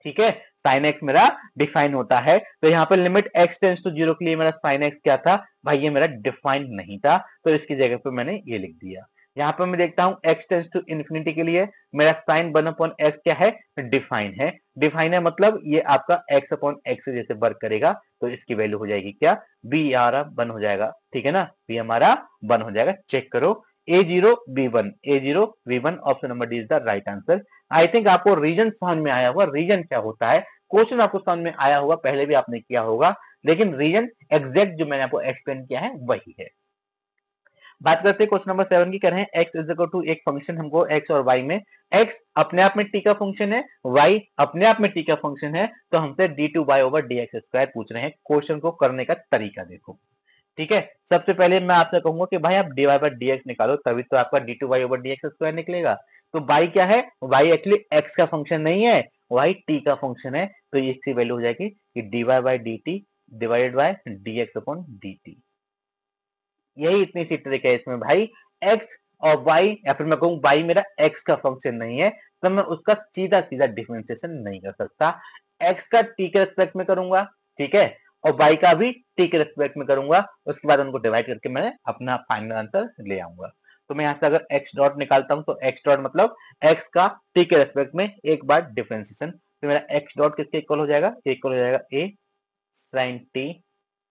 ठीक है, साइन x मेरा डिफाइन होता है। तो यहाँ पर लिमिट x टेंस टू 0 के लिए मेरा साइन x क्या था भाई, ये मेरा डिफाइन नहीं था, तो इसकी जगह पे मैंने ये लिख दिया। यहाँ पर मैं देखता हूँ x टेंस टू इंफिनिटी के लिए मेरा साइन 1/x क्या है, डिफाइन है। डिफाइन है मतलब ये आपका x/x से जैसे वर्क करेगा, तो इसकी वैल्यू हो जाएगी क्या, b हमारा 1 हो जाएगा, ठीक है ना, b हमारा 1 हो जाएगा। चेक करो, a0 b1, a0 b1, option number D is the right answer. I think आपको रीजन समझ में आया होगा, रीजन क्या होता है, क्वेश्चन आपको समझ में आया होगा, पहले भी आपने किया होगा, लेकिन रीजन एग्जैक्ट जो मैंने आपको एक्सप्लेन किया है वही है। बात करते हैं क्वेश्चन नंबर 7 की, कर रहे हैं x इज इक्वल टू एक फंक्शन, हमको x और y में, x अपने आप में t का फंक्शन है, y अपने आप में t का फंक्शन है, तो हमसे d2y/dx² पूछ रहे हैं। क्वेश्चन को करने का तरीका देखो, ठीक है। सबसे पहले मैं आपसे कहूंगा कि भाई आप dy/dx निकालो, तभी तो आपका d2y/dx² निकलेगा। तो y क्या है, y एक्चुअली x का फंक्शन नहीं है, y t का फंक्शन है, तो इसकी वैल्यू हो जाएगी कि dy/dt डिवाइडेड बाय dx/dt। यही इतनी सी ट्रिक है इसमें भाई। x और y, या फिर मैं कहूँ y मेरा x का फंक्शन नहीं है, तो मैं उसका सीधा सीधा डिफरेंशिएशन नहीं कर सकता। x का t के रेस्पेक्ट में करूंगा, ठीक है, और y का भी t के रेस्पेक्ट में करूंगा, उसके बाद उनको डिवाइड करके मैं अपना फाइनल आंसर ले आऊंगा। तो मैं यहाँ से अगर x डॉट निकालता हूँ तो x डॉट मतलब x का t के रेस्पेक्ट में एक बार डिफरेंशिएशन, तो मेरा x डॉट किसके इक्वल हो जाएगा, इक्वल हो जाएगा a sin t,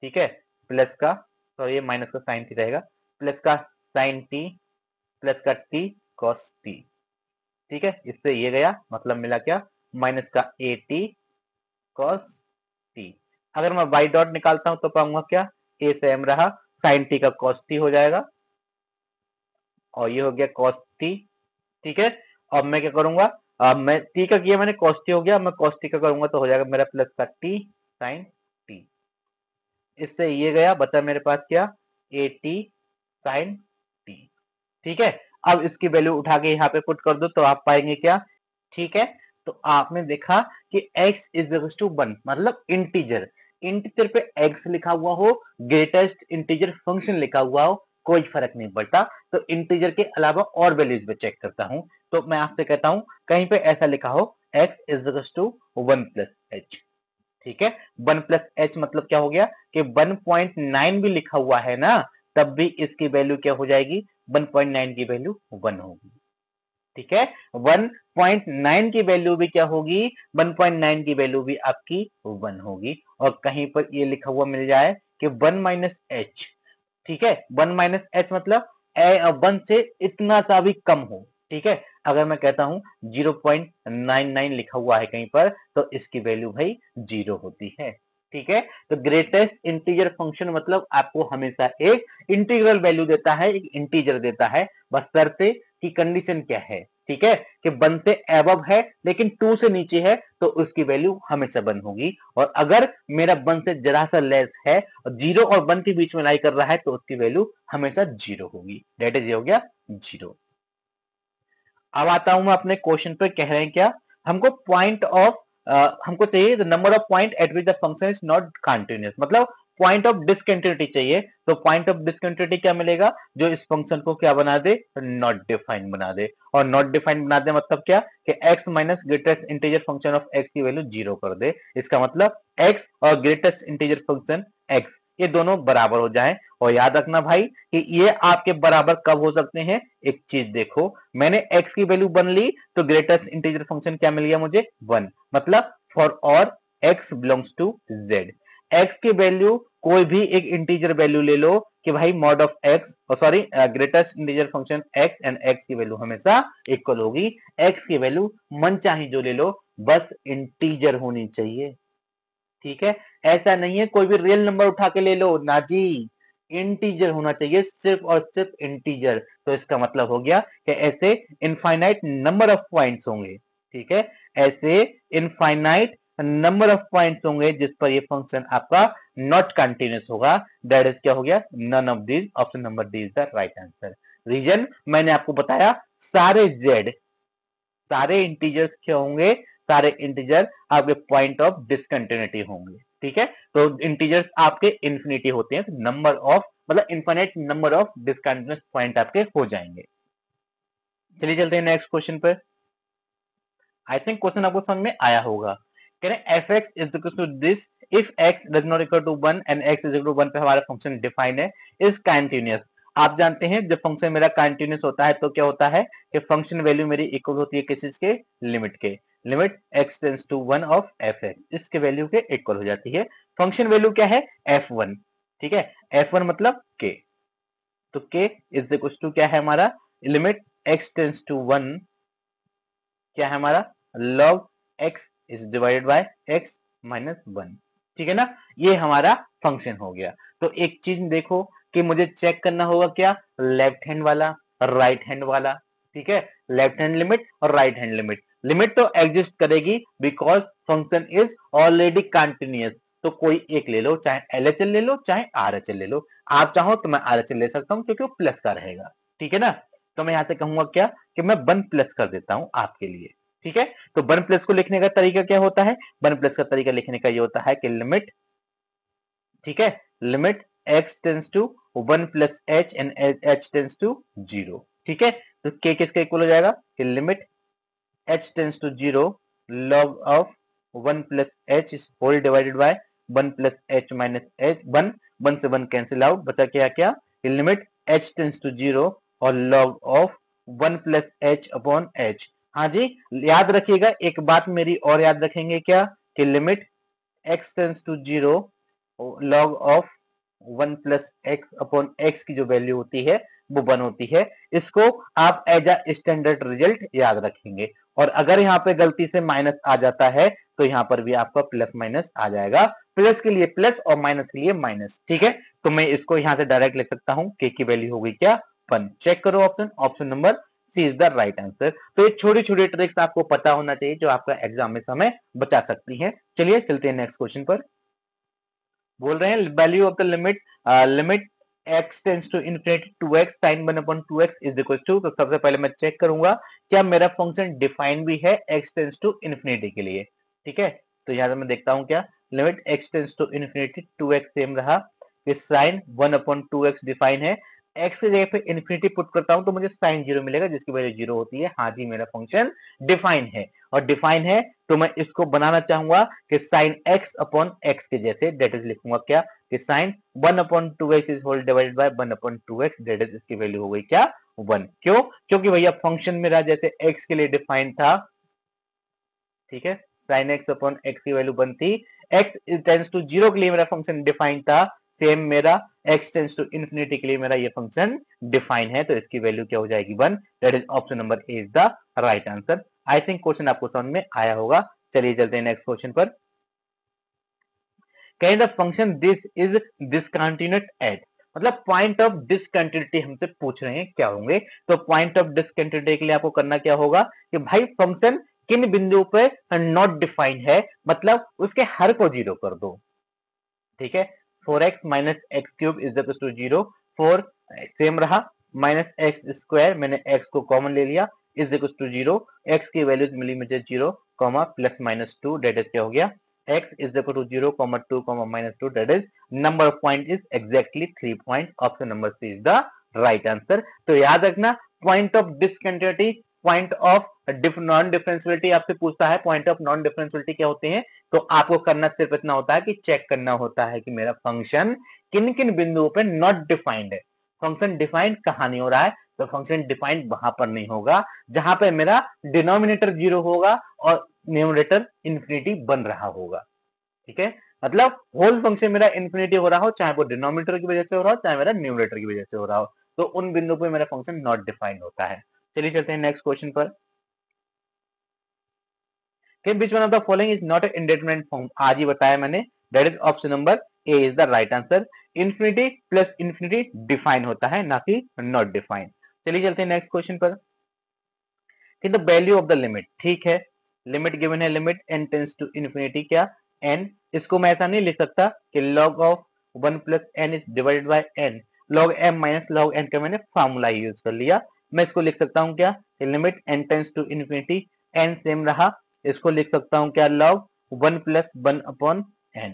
ठीक है, प्लस का, सॉरी ये माइनस का साइन थी रहेगा, प्लस का साइन टी, प्लस का टी कॉस टी, ठीक है, इससे ये गया, मतलब मिला क्या, माइनस का ए टी कॉस टी। अगर मैं y डॉट निकालता हूं तो पाऊंगा क्या, ए सेम रहा, साइन टी का कॉस टी हो जाएगा, और ये हो गया कॉस टी, ठीक है। अब मैं क्या करूंगा, अब मैं टी का किया मैंने, कॉस टी हो गया, मैं कॉस टी का करूंगा तो हो जाएगा मेरा प्लस का टी साइन टी, इससे ये गया, बचा मेरे पास क्या, ए टी साइन टी, ठीक है। अब इसकी वैल्यू उठा के यहाँ पे पुट कर दो तो आप पाएंगे क्या, ठीक है। तो आपने देखा कि x इज टू 1 मतलब इंटीजर, इंटीजर पे x लिखा हुआ हो, ग्रेटेस्ट इंटीजर फंक्शन लिखा हुआ हो, कोई फर्क नहीं पड़ता। तो इंटीजर के अलावा और वैल्यूज पे चेक करता हूं, तो मैं आपसे कहता हूं कहीं पे ऐसा लिखा हो x is to 1 plus h, ठीक है। 1 प्लस एच मतलब क्या हो गया कि 1.9 भी लिखा हुआ है ना, तब भी इसकी वैल्यू क्या हो जाएगी, 1.9 की वैल्यू 1 होगी, ठीक है। 1.9 की वैल्यू भी क्या होगी, 1.9 की वैल्यू भी आपकी 1 होगी। और कहीं पर ये लिखा हुआ मिल जाए कि 1 माइनस एच, ठीक है, 1 माइनस एच मतलब 1 से इतना सा भी कम हो, ठीक है। अगर मैं कहता हूं 0.99 लिखा हुआ है कहीं पर, तो इसकी वैल्यू भाई 0 होती है, ठीक है। तो ग्रेटेस्ट इंटीजर फंक्शन मतलब आपको हमेशा एक इंटीग्रल वैल्यू देता है, एक इंटीजर देता है, बस शर्ते की कंडीशन क्या है, ठीक है, कि 1 से एबव है लेकिन 2 से नीचे है तो उसकी वैल्यू हमेशा 1 होगी, और अगर मेरा 1 से जरा सा लेस है और 0 और 1 के बीच में लाई कर रहा है तो उसकी वैल्यू हमेशा 0 होगी। दैट इज ये हो गया 0। अब आता हूं मैं अपने क्वेश्चन पे, कह रहे हैं क्या, हमको पॉइंट ऑफ हमको चाहिए the number of point eight which the function is not continuous, मतलब पॉइंट ऑफ डिसकंटिन्यूटी चाहिए। तो पॉइंट ऑफ डिसकंटिन्यूटी क्या मिलेगा, जो इस फंक्शन को क्या बना दे, नॉट डिफाइन बना दे। और नॉट डिफाइन बना दे मतलब क्या, कि x minus greatest integer function of x की वैल्यू 0 कर दे। इसका मतलब x और ग्रेटेस्ट इंटीजर फंक्शन x ये दोनों बराबर हो जाएं। और याद रखना भाई कि ये आपके बराबर कब हो सकते हैं, एक चीज देखो, मैंने x की वैल्यू 1 ली तो ग्रेटेस्ट इंटीजर फंक्शन क्या मिल गया मुझे, 1, मतलब फॉर और x belongs to z, x की वैल्यू कोई भी एक इंटीजर वैल्यू ले लो कि भाई mod of x, sorry greatest integer function x and x की वैल्यू हमेशा इक्वल होगी। x की वैल्यू मन चाही जो ले लो, बस इंटीजर होनी चाहिए, ठीक है। ऐसा नहीं है कोई भी रियल नंबर उठा के ले लो, ना जी, इंटीजर होना चाहिए, सिर्फ और सिर्फ इंटीजर। तो इसका मतलब हो गया कि ऐसे इनफाइनाइट नंबर ऑफ पॉइंट्स होंगे, ठीक है, ऐसे इनफाइनाइट नंबर ऑफ पॉइंट्स होंगे जिस पर ये फंक्शन आपका नॉट कंटिन्यूअस होगा। दैट इज क्या हो गया, none of these, option number D is the right answer. Reason मैंने आपको बताया, सारे जेड, सारे इंटीजर्स क्या होंगे, सारे इंटीजर आपके पॉइंट ऑफ डिसकंटिन्यूटी होंगे, ठीक है। तो इंटीजर्स आपके इंफिनिटी होते हैं, तो नंबर ऑफ मतलब infinite number of discontinuous point आपके हो जाएंगे। चलिए चलते हैं नेक्स्ट क्वेश्चन पर। आई थिंक क्वेश्चन आपको समझ में आया होगा। कह रहे हैं f x is equal to this if x does not equal to 1 and x is equal to 1 पे हमारा फंक्शन डिफाइन है, इज कंटीन्यूअस। आप जानते हैं जब फंक्शन मेरा कंटीन्यूअस होता है तो क्या होता है कि फंक्शन वैल्यू मेरी इक्वल होती है किस चीज के, लिमिट के, limit x tends to 1 of f x, इसके वैल्यू के इक्वल हो जाती है। फंक्शन वैल्यू क्या है, f1, ठीक है, f1 मतलब k, तो k इज इक्वल टू क्या है हमारा, लिमिट x टेंड्स टू 1 क्या है हमारा, log x is divided by x minus 1, ठीक है ना, ये हमारा फंक्शन हो गया। तो एक चीज देखो कि मुझे चेक करना होगा क्या, लेफ्ट हैंड वाला, राइट हैंड वाला, ठीक है, लेफ्ट हैंड लिमिट और राइट हैंड लिमिट, लिमिट तो एग्जिस्ट करेगी because function is already continuous. तो कोई एक ले लो, चाहे LHL ले लो चाहे RHL ले लो, आप चाहो तो मैं RHL ले सकता हूं क्योंकि वो प्लस का रहेगा, ठीक है ना। तो मैं यहां से कहूंगा क्या, कि मैं 1 प्लस कर देता हूं आपके लिए, ठीक है। तो 1 प्लस को लिखने का तरीका क्या होता है, 1 प्लस का तरीका लिखने का ये होता है कि लिमिट, ठीक है, limit x tends to 1 plus h and h tends to 0, ठीक है। तो k किसके इक्वल हो जाएगा, कि limit h tends to 0 log of 1 plus h is whole divided by 1 plus h minus h, 1 से 1 कैंसिल आउट, बचा क्या क्या, कि लिमिट h टेंस टू 0 और log of 1 plus h upon h। हाँ जी, याद रखिएगा एक बात मेरी और याद रखेंगे क्या, कि limit x tends to 0 log of 1 plus x upon x की जो वैल्यू होती है वो 1 होती है। इसको आप एज अ स्टैंडर्ड रिजल्ट याद रखेंगे, और अगर यहाँ पे गलती से माइनस आ जाता है तो यहाँ पर भी आपका प्लस माइनस आ जाएगा, प्लस के लिए प्लस और माइनस के लिए माइनस, ठीक है। तो मैं इसको यहाँ से डायरेक्ट लिख सकता हूँ, k की वैल्यू होगी क्या, 1। चेक करो option, option number C is the right answer. तो ये छोटी छोटी ट्रिक्स आपको पता होना चाहिए जो आपका एग्जाम में समय बचा सकती है। चलिए चलते हैं नेक्स्ट क्वेश्चन पर। बोल रहे हैं value of the limit, limit x tends to infinity 2x sin 1 upon 2x is equal to, तो सबसे पहले मैं चेक करूंगा क्या मेरा फंक्शन डिफाइन भी है x टेंस टू इनफिनिटी के लिए, ठीक है। तो यहां से मैं देखता हूं क्या, limit x tends to infinity 2x same रहा, फिर sin 1 अपॉन 2x डिफाइन है, x की जगह पे इनफिनिटी पुट करता हूं तो मुझे sin 0 मिलेगा जिसकी वैल्यू 0 होती है। हाँ जी, मेरा फंक्शन डिफाइन है, और डिफाइन है तो मैं इसको बनाना चाहूंगा कि sin x अपॉन x के जैसे, डेट इज लिखूंगा क्या, कि sin 1 upon 2x is whole divided by 1 upon 2x, that is इसकी वैल्यू हो गई क्या, 1। क्यों, क्योंकि भैया फंक्शन मेरा जैसे x के लिए डिफाइन था, ठीक है, sin x अपॉन x की वैल्यू 1 थी, x टेंस टू 0 के लिए मेरा फंक्शन डिफाइन था, सेम मेरा x टेंस टू इनफिनिटी के लिए मेरा ये फंक्शन डिफाइन है, तो इसकी वैल्यू क्या हो जाएगी, 1। That is option number A is the right answer. I think question आपको समझ में आया होगा। चलिए चलते हैं नेक्स्ट क्वेश्चन पर। Can the function this is discontinuous at, मतलब पॉइंट ऑफ डिसकंटिन्यूटी हमसे पूछ रहे हैं क्या होंगे। तो पॉइंट ऑफ डिसकंटिन्यूटी के लिए आपको करना क्या होगा कि भाई फंक्शन किन बिंदुओं पे नॉट डिफाइंड है, मतलब उसके हर को जीरो कर दो। ठीक है, 4x minus x cube is equal to 0, 4 same रहा, माइनस एक्स स्क्वायर, मैंने x को कॉमन ले लिया, इज इक्वल टू 0, x की वैल्यूज मिली मुझे 0 comma plus minus 2, that is क्या हो गया x is equal to 0 comma 2 comma minus 2, that is number of point is exactly 3 point, option number C is the right answer. तो याद रखना point of discontinuity, point of non differentiability आपसे पूछता है, point of non डिफरेंशियलिटी क्या होते हैं, तो आपको करना सिर्फ इतना होता है कि चेक करना होता है कि मेरा फंक्शन किन किन बिंदुओं पे नॉट डिफाइंड है। फंक्शन डिफाइंड कहां नहीं हो रहा है, तो फंक्शन डिफाइंड वहां पर नहीं होगा जहां पे मेरा डिनोमिनेटर 0 होगा और न्यूमरेटर इंफिनिटी बन रहा होगा। ठीक है, मतलब होल फंक्शन मेरा इंफिनिटी हो रहा हो, चाहे वो डिनोमिनेटर की वजह से हो रहा हो, चाहे मेरा न्यूमरेटर की वजह से हो रहा हो, तो उन बिंदुओं पे मेरा फंक्शन नॉट डिफाइंड होता है। चलिए चलते हैं नेक्स्ट क्वेश्चन पर। Which one of the following is not indeterminate form, आज ही बताया मैंने, that is option number A is the right answer. Infinity plus infinity define होता है, ना कि नॉट डिफाइन। चलिए चलते हैं नेक्स्ट क्वेश्चन पर कि the value of the limit, ठीक है, लिमिट गिवन है, limit n tends to infinity क्या n, इसको मैं ऐसा नहीं लिख सकता कि log of 1 plus n is divided by n, log m minus log n का मैंने फार्मूला यूज कर लिया। मैं इसको लिख सकता हूं क्या कि limit n tends to infinity, n same रहा, इसको लिख सकता हूं क्या log 1 प्लस 1 अपॉन n।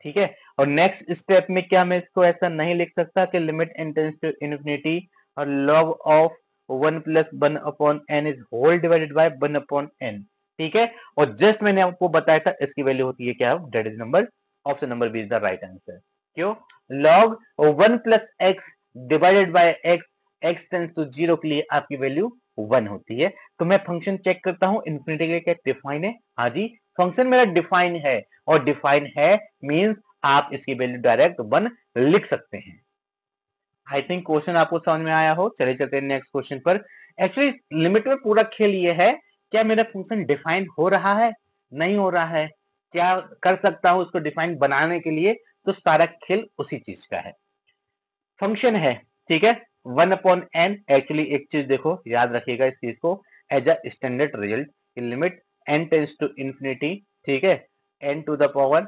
ठीक है, और नेक्स्ट स्टेप में क्या मैं इसको ऐसा नहीं लिख सकता कि limit n tends to infinity और log of 1 plus 1 upon n is whole divided by 1 upon n। ठीक है, और जस्ट मैंने आपको बताया था इसकी वैल्यू होती है क्या, that is number, option number B is the right answer. क्यों, log 1 plus x divided by x, x tends to 0 के लिए आपकी वैल्यू 1 होती है। तो मैं फंक्शन चेक करता हूं इंफिनिटी के लिए क्या डिफाइन है, हाँ जी फंक्शन मेरा डिफाइन है, और डिफाइन है मींस आप इसकी वैल्यू डायरेक्ट 1 लिख सकते हैं। आई थिंक क्वेश्चन आपको समझ में आया हो। चले चलते हैं नेक्स्ट क्वेश्चन पर। एक्चुअली लिमिट में पूरा खेल ये है, क्या मेरा फंक्शन डिफाइन हो रहा है, नहीं हो रहा है, क्या कर सकता हूं उसको डिफाइन बनाने के लिए, तो सारा खेल उसी चीज का है। फंक्शन है, ठीक है, 1 अपॉन एन, एक्चुअली एक चीज देखो याद रखिएगा इस चीज को as a standard result, limit n tends to infinity, ठीक है, n to the power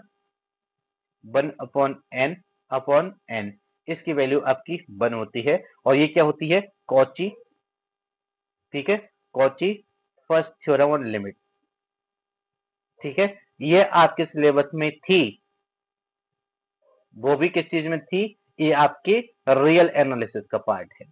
1 upon n, इसकी वैल्यू आपकी 1 होती है, और ये क्या होती है कॉची, ठीक है, Cauchy first theorem on limit. ठीक है, ये आपके सिलेबस में थी, वो भी किस चीज में थी, ये आपके रियल एनालिसिस का पार्ट है।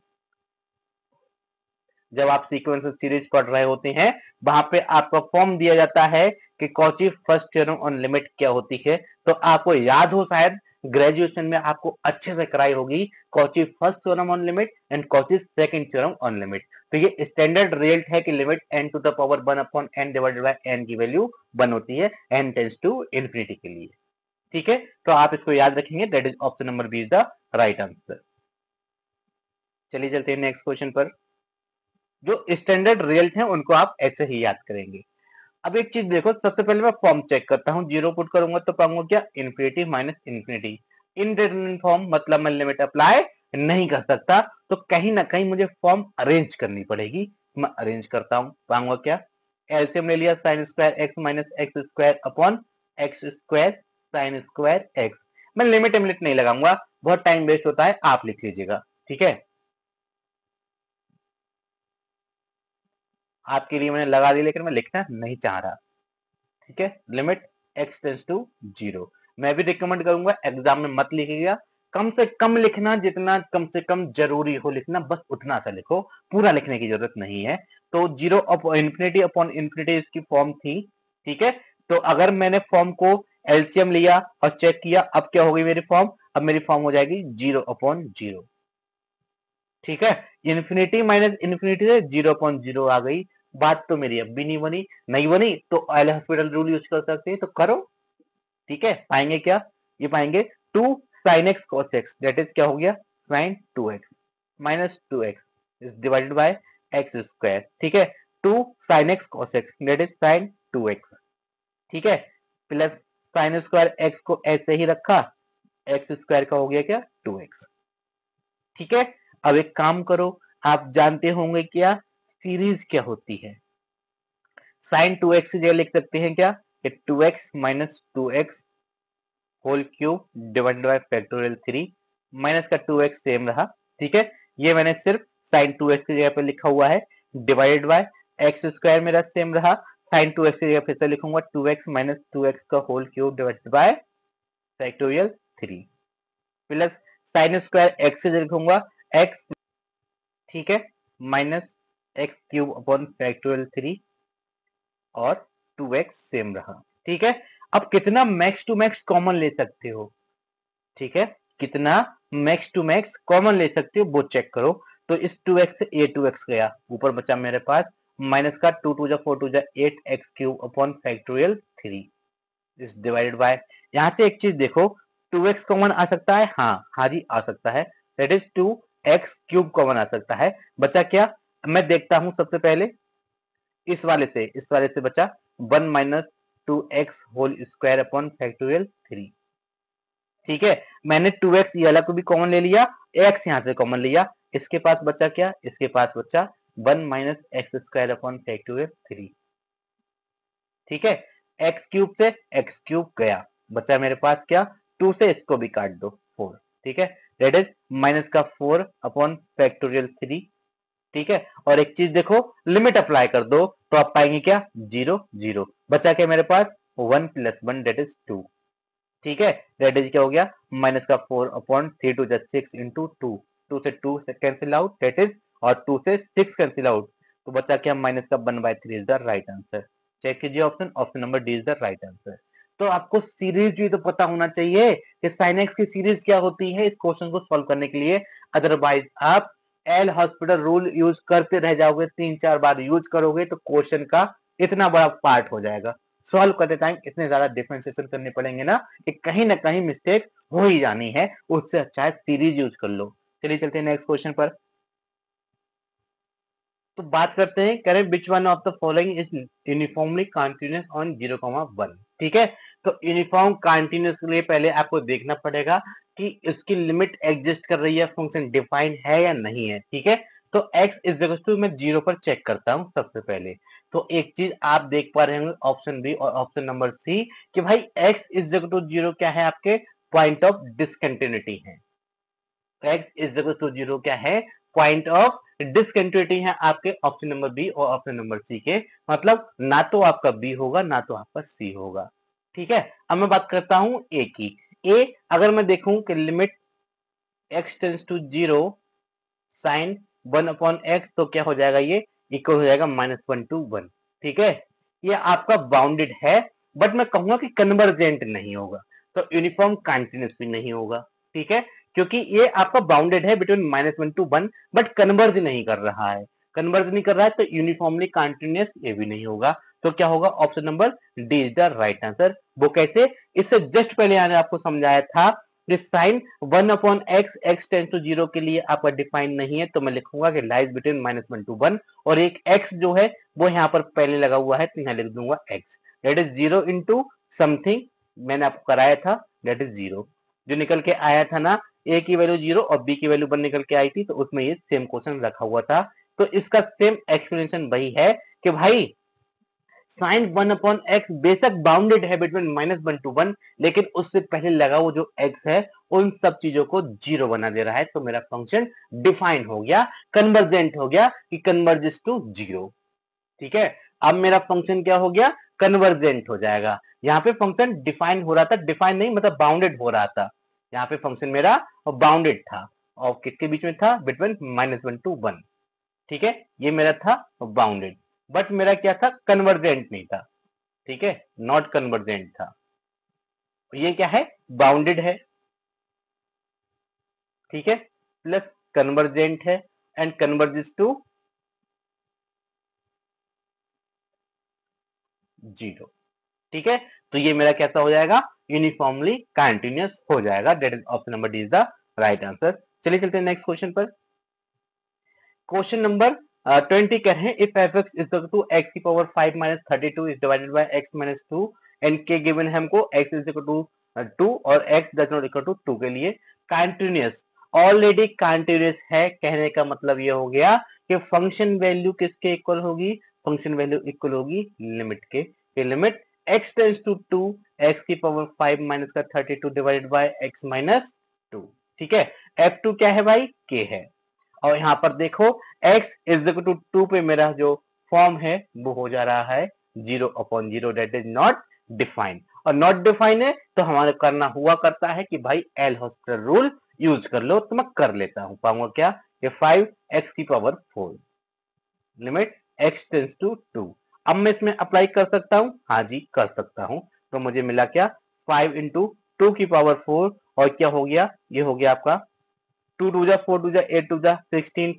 जब आप सीक्वेंस सीरीज पढ़ रहे होते हैं वहां पे आपका फॉर्म दिया जाता है कि Cauchy first theorem on limit क्या होती है, तो आपको याद हो शायद ग्रेजुएशन में आपको अच्छे से कराई होगी Cauchy first theorem on limit and Cauchy second theorem on limit. तो ये स्टैंडर्ड रिजल्ट है कि limit n to the power 1 upon n divided by n की वैल्यू 1 होती है n टेंस टू इंफिनिटी के लिए। ठीक है, तो आप इसको याद रखेंगे, that is option number B is the right answer. चलिए चलते हैं नेक्स्ट क्वेश्चन पर। जो स्टैंडर्ड रिजल्ट है उनको आप ऐसे ही याद करेंगे। अब एक चीज देखो, सबसे पहले मैं फॉर्म चेक करता हूँ, जीरो पुट करूंगा तो पाऊंगा क्या infinity minus infinity, indeterminate form मतलब मैं लिमिट अप्लाई नहीं कर सकता, तो कहीं ना कहीं मुझे फॉर्म अरेंज करनी पड़ेगी। मैं अरेंज करता हूँ, पाऊंगा क्या एलसीएम ले लिया sign square x minus x square upon x square sine square x. मैं लिमिट नहीं लगाऊंगा, बहुत टाइम वेस्ट होता है, आप लिख लीजिएगा। ठीक है, आपके लिए मैंने लगा दी, लेकिन मैं लिखना नहीं चाह रहा। ठीक है, लिमिट x टेंस टू 0। मैं भी रिकमेंड करूंगा एग्जाम में मत लिखिएगा, कम से कम लिखना, जितना कम से कम जरूरी हो लिखना बस उतना सा लिखो, पूरा लिखने की जरूरत नहीं है। तो 0 इंफिनिटी अपॉन इंफिनिटी इसकी फॉर्म थी। ठीक है, तो अगर मैंने फॉर्म को एलसीएम लिया और चेक किया, अब क्या होगी मेरी फॉर्म, अब मेरी फॉर्म हो जाएगी 0 अपॉन 0। ठीक है, इंफिनिटी माइनस इंफिनिटी से 0 अपॉन 0 आ गई। बात तो मेरी अब भी नहीं बनी, नहीं बनी तो एल हॉस्पिटल रूल यूज कर सकते हैं, तो करो। ठीक है, पाएंगे क्या, ये पाएंगे 2 sin x cos x, that is क्या हो गया sin 2x minus 2x is divided by x square. ठीक है, 2 sin x cos x that is sin 2x। ठीक है, प्लस साइन स्क्वायर एक्स को ऐसे ही रखा, एक्स स्क्वायर का हो गया क्या 2x। ठीक है, अब एक काम करो, आप जानते होंगे क्या सीरीज क्या होती है। साइन 2x की जगह लिख सकते हैं क्या, 2x minus 2x whole cube divided by factorial 3, minus का 2x सेम रहा। ठीक है, ये मैंने सिर्फ साइन 2x की जगह पे लिखा हुआ है, डिवाइडेड बाय एक्स स्क्वायर मेरा सेम रहा, साइन 2x की जगह फिर से लिखूंगा 2x माइनस 2x का whole cube divided by factorial 3 plus sine square x की जगह लिखूंगा x, ठीक है, minus x cube upon factorial 3 और 2x सेम रहा। ठीक है, अब कितना मैक्स टू मैक्स कॉमन ले सकते हो, ठीक है, कितना मैक्स टू मैक्स कॉमन ले सकते हो वो चेक करो। तो इस 2x से ये 2x गया, ऊपर बचा मेरे पास माइनस का 2 2 जा 4 2 जा 8x cube upon factorial 3 is divided bye, यहां से एक चीज देखो 2x कॉमन आ सकता है, हाँ जी आ सकता है, that is 2x cube common आ सकता है। बचा क्या, मैं देखता हूं सबसे पहले इस वाले से बचा 1 minus 2x whole square upon factorial 3। ठीक है, मैंने 2x ये वाला को भी कॉमन ले लिया, x यहां से कॉमन लिया, इसके पास बचा क्या, इसके पास बचा 1 minus x square upon factorial 3। ठीक है, एक्स क्यूब से एक्स क्यूब गया, बचा मेरे पास क्या 2 से इसको भी काट दो 4। ठीक है, दैट इज माइनस का 4 अपॉन फैक्टोरियल 3। ठीक है, और एक चीज देखो लिमिट अप्लाई कर दो तो आप पाएंगे क्या 0 0, बचा क्या मेरे पास 1 प्लस 1 दैट इज 2। ठीक है, दैट इज क्या हो गया माइनस का 4 अपॉन 3 टू जा 6 इंटू 2, 2 से 2 से कैंसिल आउट दैट इज, और 2 से 6 कैंसिल आउट, तो बचा क्या माइनस का 1/3 is the right answer. Check कीजिए option, option number D is the right answer. तो आपको सीरीज भी तो पता होना चाहिए कि साइन एक्स की सीरीज क्या होती है इस क्वेश्चन को सॉल्व करने के लिए, अदरवाइज आप एल हॉस्पिटल रूल यूज करते रह जाओगे, 3 4 बार यूज करोगे तो क्वेश्चन का इतना बड़ा पार्ट हो जाएगा, सॉल्व करते टाइम इतने ज्यादा डिफरेंशिएशन करने पड़ेंगे ना कि कहीं ना कहीं मिस्टेक हो ही जानी है, उससे अच्छा है सीरीज यूज कर लो। चलिए चलते हैं नेक्स्ट क्वेश्चन पर। तो बात करते हैं, करें विच one of the following is uniformly continuous on 0,1। ठीक है, तो यूनिफॉर्म कंटीन्यूअस के लिए पहले आपको देखना पड़ेगा कि इसकी लिमिट एग्जिस्ट कर रही है, फंक्शन डिफाइन है या नहीं है। ठीक है, तो x इज इक्वल टू, मैं 0 पर चेक करता हूं सबसे पहले। तो एक चीज आप देख पा रहे होंगे ऑप्शन बी और ऑप्शन नंबर सी कि भाई x इज इक्वल टू 0 क्या है, आपके पॉइंट ऑफ डिसकंटिन्यूटी है। x इज इक्वल टू 0 क्या है, पॉइंट ऑफ डिसकंटिन्यूटी है आपके ऑप्शन नंबर बी और ऑप्शन नंबर सी के, मतलब ना तो आपका बी होगा ना तो आपका सी होगा। ठीक है, अब मैं बात करता हूं ए की। ए अगर मैं देखूं कि limit x tends to 0 sine 1 upon x, तो क्या हो जाएगा, ये इक्वल हो जाएगा -1 to 1। ठीक है, ये आपका बाउंडेड है, बट मैं कहूंगा कि कन्वर्जेंट नहीं होगा, तो यूनिफॉर्म कंटीन्यूअस भी नहीं होगा। ठीक है, क्योंकि ये आपका बाउंडेड है बिटवीन -1 to 1, बट कन्वर्ज नहीं कर रहा है, कन्वर्ज नहीं कर रहा है तो यूनिफॉर्मली कंटीन्यूअस ये भी नहीं होगा। तो क्या होगा, option number D is the right answer. वो कैसे, इससे जस्ट पहले मैंने आपको समझाया था sine 1 upon x, x tends to 0 के लिए आपका डिफाइन नहीं है, तो मैं लिखूंगा कि लाइज बिटवीन -1 to 1, और एक x जो है वो यहाँ पर पहले लगा हुआ है, तो यहाँ लिख दूंगा x, that is 0 into something, मैंने आपको कराया था, दैट इज 0, जो निकल के आया था ना, a की वैल्यू 0 और b की वैल्यू 1 निकल के आई थी, तो उसमें ये सेम क्वेश्चन रखा हुआ था। तो इसका सेम एक्सप्लेनेशन वही है कि भाई साइन 1 अपॉन एक्स बेशक बाउंडेड है बिटवीन -1 to 1, लेकिन उससे पहले लगा वो जो एक्स है उन सब चीजों को 0 बना दे रहा है, तो मेरा फंक्शन डिफाइन हो गया, कन्वर्जेंट हो गया कि कन्वर्जेस टू 0। ठीक है, अब मेरा फंक्शन क्या हो गया, कन्वर्जेंट हो जाएगा। यहाँ पे फंक्शन डिफाइन हो रहा था, डिफाइन नहीं मतलब बाउंडेड हो रहा था, यहाँ पे फंक्शन मेरा बाउंडेड था, और किसके बीच में था, बिटवीन -1 to 1। ठीक है, ये मेरा था बाउंडेड, बट मेरा क्या था, कन्वर्जेंट नहीं था। ठीक है, नॉट कन्वर्जेंट था, ये क्या है, बाउंडेड है। ठीक है, प्लस कन्वर्जेंट है एंड कन्वर्जेस टू 0। ठीक है, तो ये मेरा कैसा हो जाएगा, यूनिफॉर्मली कंटीन्यूअस हो जाएगा, that is option number D is the right answer. चलिए चलते हैं नेक्स्ट क्वेश्चन पर। क्वेश्चन नंबर 20 कह रहे हैं, if f(x) is equal to x की power 5 - 32 is divided by x - 2 and के गिवन है हमको x इज इक्वल टू 2 और x does not equal to 2 के लिए। कंटिन्यूअस ऑलरेडी कंटिन्यूअस है, कहने का मतलब ये हो गया कि फंक्शन वैल्यू किसके इक्वल होगी, फंक्शन वैल्यू इक्वल होगी लिमिट के। Limit x tends to 2 x की पावर 5 माइनस का 32 डिवाइडेड बाय x माइनस 2। ठीक है, f2 क्या है भाई, k है। और यहाँ पर देखो x इज इक्वल टू 2 पे मेरा जो फॉर्म है वो हो जा रहा है 0/0, दैट इज नॉट डिफाइंड। और नॉट डिफाइंड है तो हमारे करना हुआ करता है कि भाई एल हॉस्पिटल रूल यूज कर लो, तो मैं कर लेता हूं। पाऊंगा क्या, ये 5x की power 4 limit x tends to 2। अब मैं इसमें अप्लाई कर सकता हूं, हाँ जी कर सकता हूं। तो मुझे मिला क्या, 5 इंटू 2 की पावर 4 और क्या हो गया, ये हो गया आपका 2 2 जा 4 2 जा 8 2 जा 16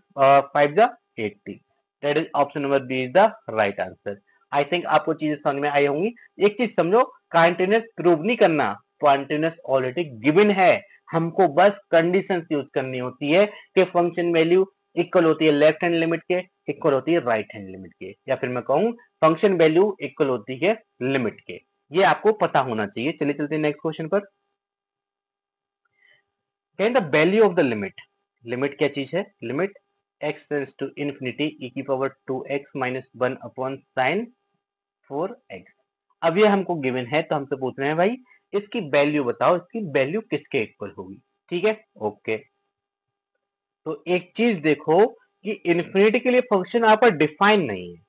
5 जा 80। That is option number B is the right answer. I think आपको चीजें समझ में आई होंगी। एक चीज समझो, कंटीन्यूअस प्रूव नहीं करना, कंटीन्यूअस ऑलरेडी गिवन है, हमको बस कंडीशंस यूज करनी होती है कि फंक्शन वैल्यू इक्वल होती है लेफ्ट हैंड लिमिट के, इक्वल होती है राइट हैंड लिमिट के, या फिर मैं कहूँ फंक्शन वैल्यू इक्वल होती है लिमिट के। ये आपको पता होना चाहिए। चलिए चलते हैं नेक्स्ट क्वेश्चन पर। The value of the limit, limit क्या चीज है, limit x tends to infinity e की power 2x minus 1 upon sine 4x। अब ये हमको गिवन है तो हमसे पूछ रहे हैं भाई इसकी वैल्यू बताओ, इसकी वैल्यू किसके इक्वल होगी। ठीक है, ओके। तो एक चीज देखो कि इंफिनिटी के लिए फंक्शन यहाँ पर डिफाइन नहीं है,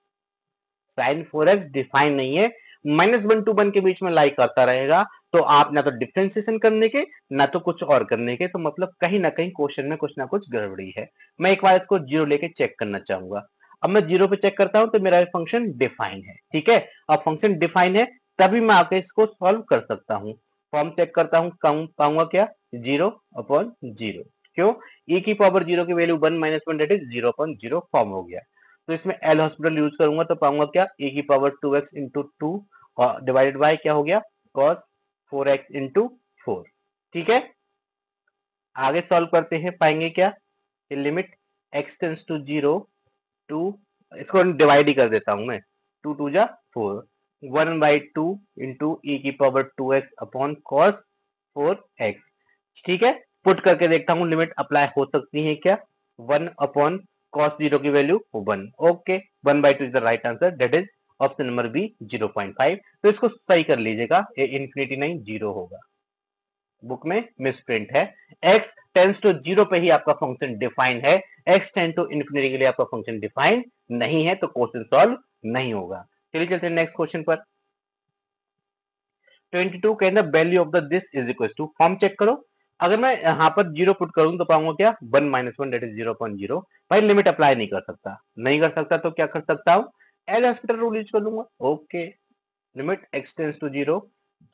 साइन 4x डिफाइन नहीं है, -1 to 1 के बीच में लाई करता रहेगा। तो आप ना तो डिफ्रेंसिएशन करने के ना तो कुछ और करने के, तो मतलब कहीं ना कहीं क्वेश्चन में कुछ ना कुछ गड़बड़ी है। मैं एक बार इसको जीरो लेके चेक करना चाहूंगा। अब मैं जीरो पे चेक करता हूं तो मेरा फंक्शन डिफाइन है। ठीक है, अब फंक्शन डिफाइन है तभी मैं आके इसको सॉल्व कर सकता हूँ। फॉर्म चेक करता हूँ, पाऊंगा क्या, 0/0। क्यों, e की पावर 0 की वैल्यू 1 - 1 दैट इज 0/0 फॉर्म हो गया। तो इसमें एल हॉस्पिटल यूज करूंगा तो पाऊंगा क्या, e की पावर 2x इंटू 2 और डिवाइडेड बाय क्या हो गया, cos 4x इंटू 4। ठीक है, आगे सॉल्व करते हैं, पाएंगे क्या, limit x tends to 0 to, इसको डिवाइड ही कर देता हूं मैं, 2 2 जा 4, 1/2 इंटू e की power 2x upon cos 4x। ठीक है, पुट करके देखता हूं लिमिट अप्लाई हो सकती है क्या, 1 अपॉन cos 0 की value 1। Okay, 1/2 is the right answer, that is option number B 0.5। तो इसको सही कर लीजिएगा, ये इंफिनिटी नहीं 0 होगा, बुक में मिसप्रिंट है। x टेंड्स टू 0 पे ही आपका फंक्शन डिफाइन है, x टेंड टू इंफिनिटी के लिए आपका फंक्शन डिफाइन नहीं है, तो क्वेश्चन सॉल्व नहीं होगा। चलिए चलते हैं नेक्स्ट क्वेश्चन पर। 22 के अंदर value of the this is equal to, form check करो। अगर मैं यहाँ पर 0 पुट करूँ तो पाऊंगा क्या, 1 - 1 दैट इज 0.0। भाई लिमिट अप्लाई नहीं कर सकता, नहीं कर सकता तो क्या कर सकता हूँ, एल हॉस्पिटल रूल यूज कर लूंगा। Okay, limit x tends to 0,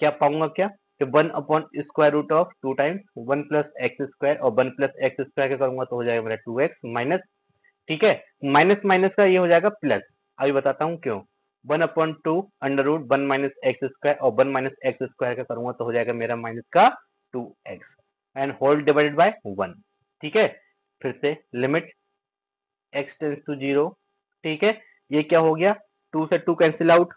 क्या पाऊंगा क्या, कि 1 upon square root of 2 times 1 plus x square, और 1 प्लस एक्स स्क्वायर क्या करूंगा तो हो जाएगा मेरा 2x माइनस। ठीक है, माइनस माइनस का ये हो जाएगा प्लस। अभी बताता हूँ क्यों, 1/2 under root 1 minus x square, और 1 माइनस एक्स स्क्वायर का करूंगा तो हो जाएगा मेरा माइनस का 2x and whole divided by 1। ठीक है, फिर से लिमिट x टेंड्स टू 0। ठीक है, ये क्या हो गया, 2 से 2 कैंसिल आउट,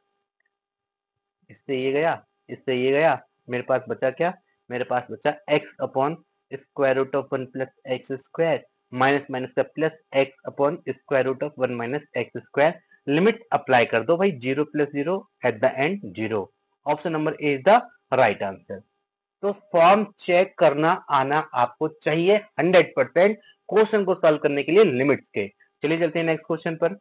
इससे ये गया, इससे ये गया, मेरे पास बचा क्या, मेरे पास बचा x upon square root of 1 plus x square, minus minus का plus x upon square root of 1 minus x square. Limit apply कर दो भाई, 0 + 0 at the end 0। Option number A is the right answer. तो form check करना आना आपको चाहिए 100% question को सॉल्व करने के लिए लिमिट्स के। चलिए चलते हैं नेक्स्ट क्वेश्चन पर।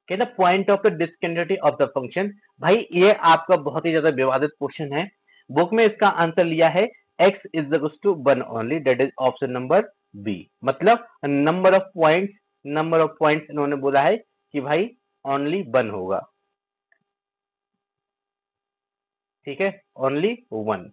कहता point of the discontinuity of the function. भाई ये आपका बहुत ही ज्यादा विवादित क्वेश्चन है, बुक में इसका आंसर लिया है x is equals to 1 only, that is option number B. मतलब number of points, number of points इन्होंने बोला है कि भाई ओनली 1 होगा। ठीक है, ओनली 1।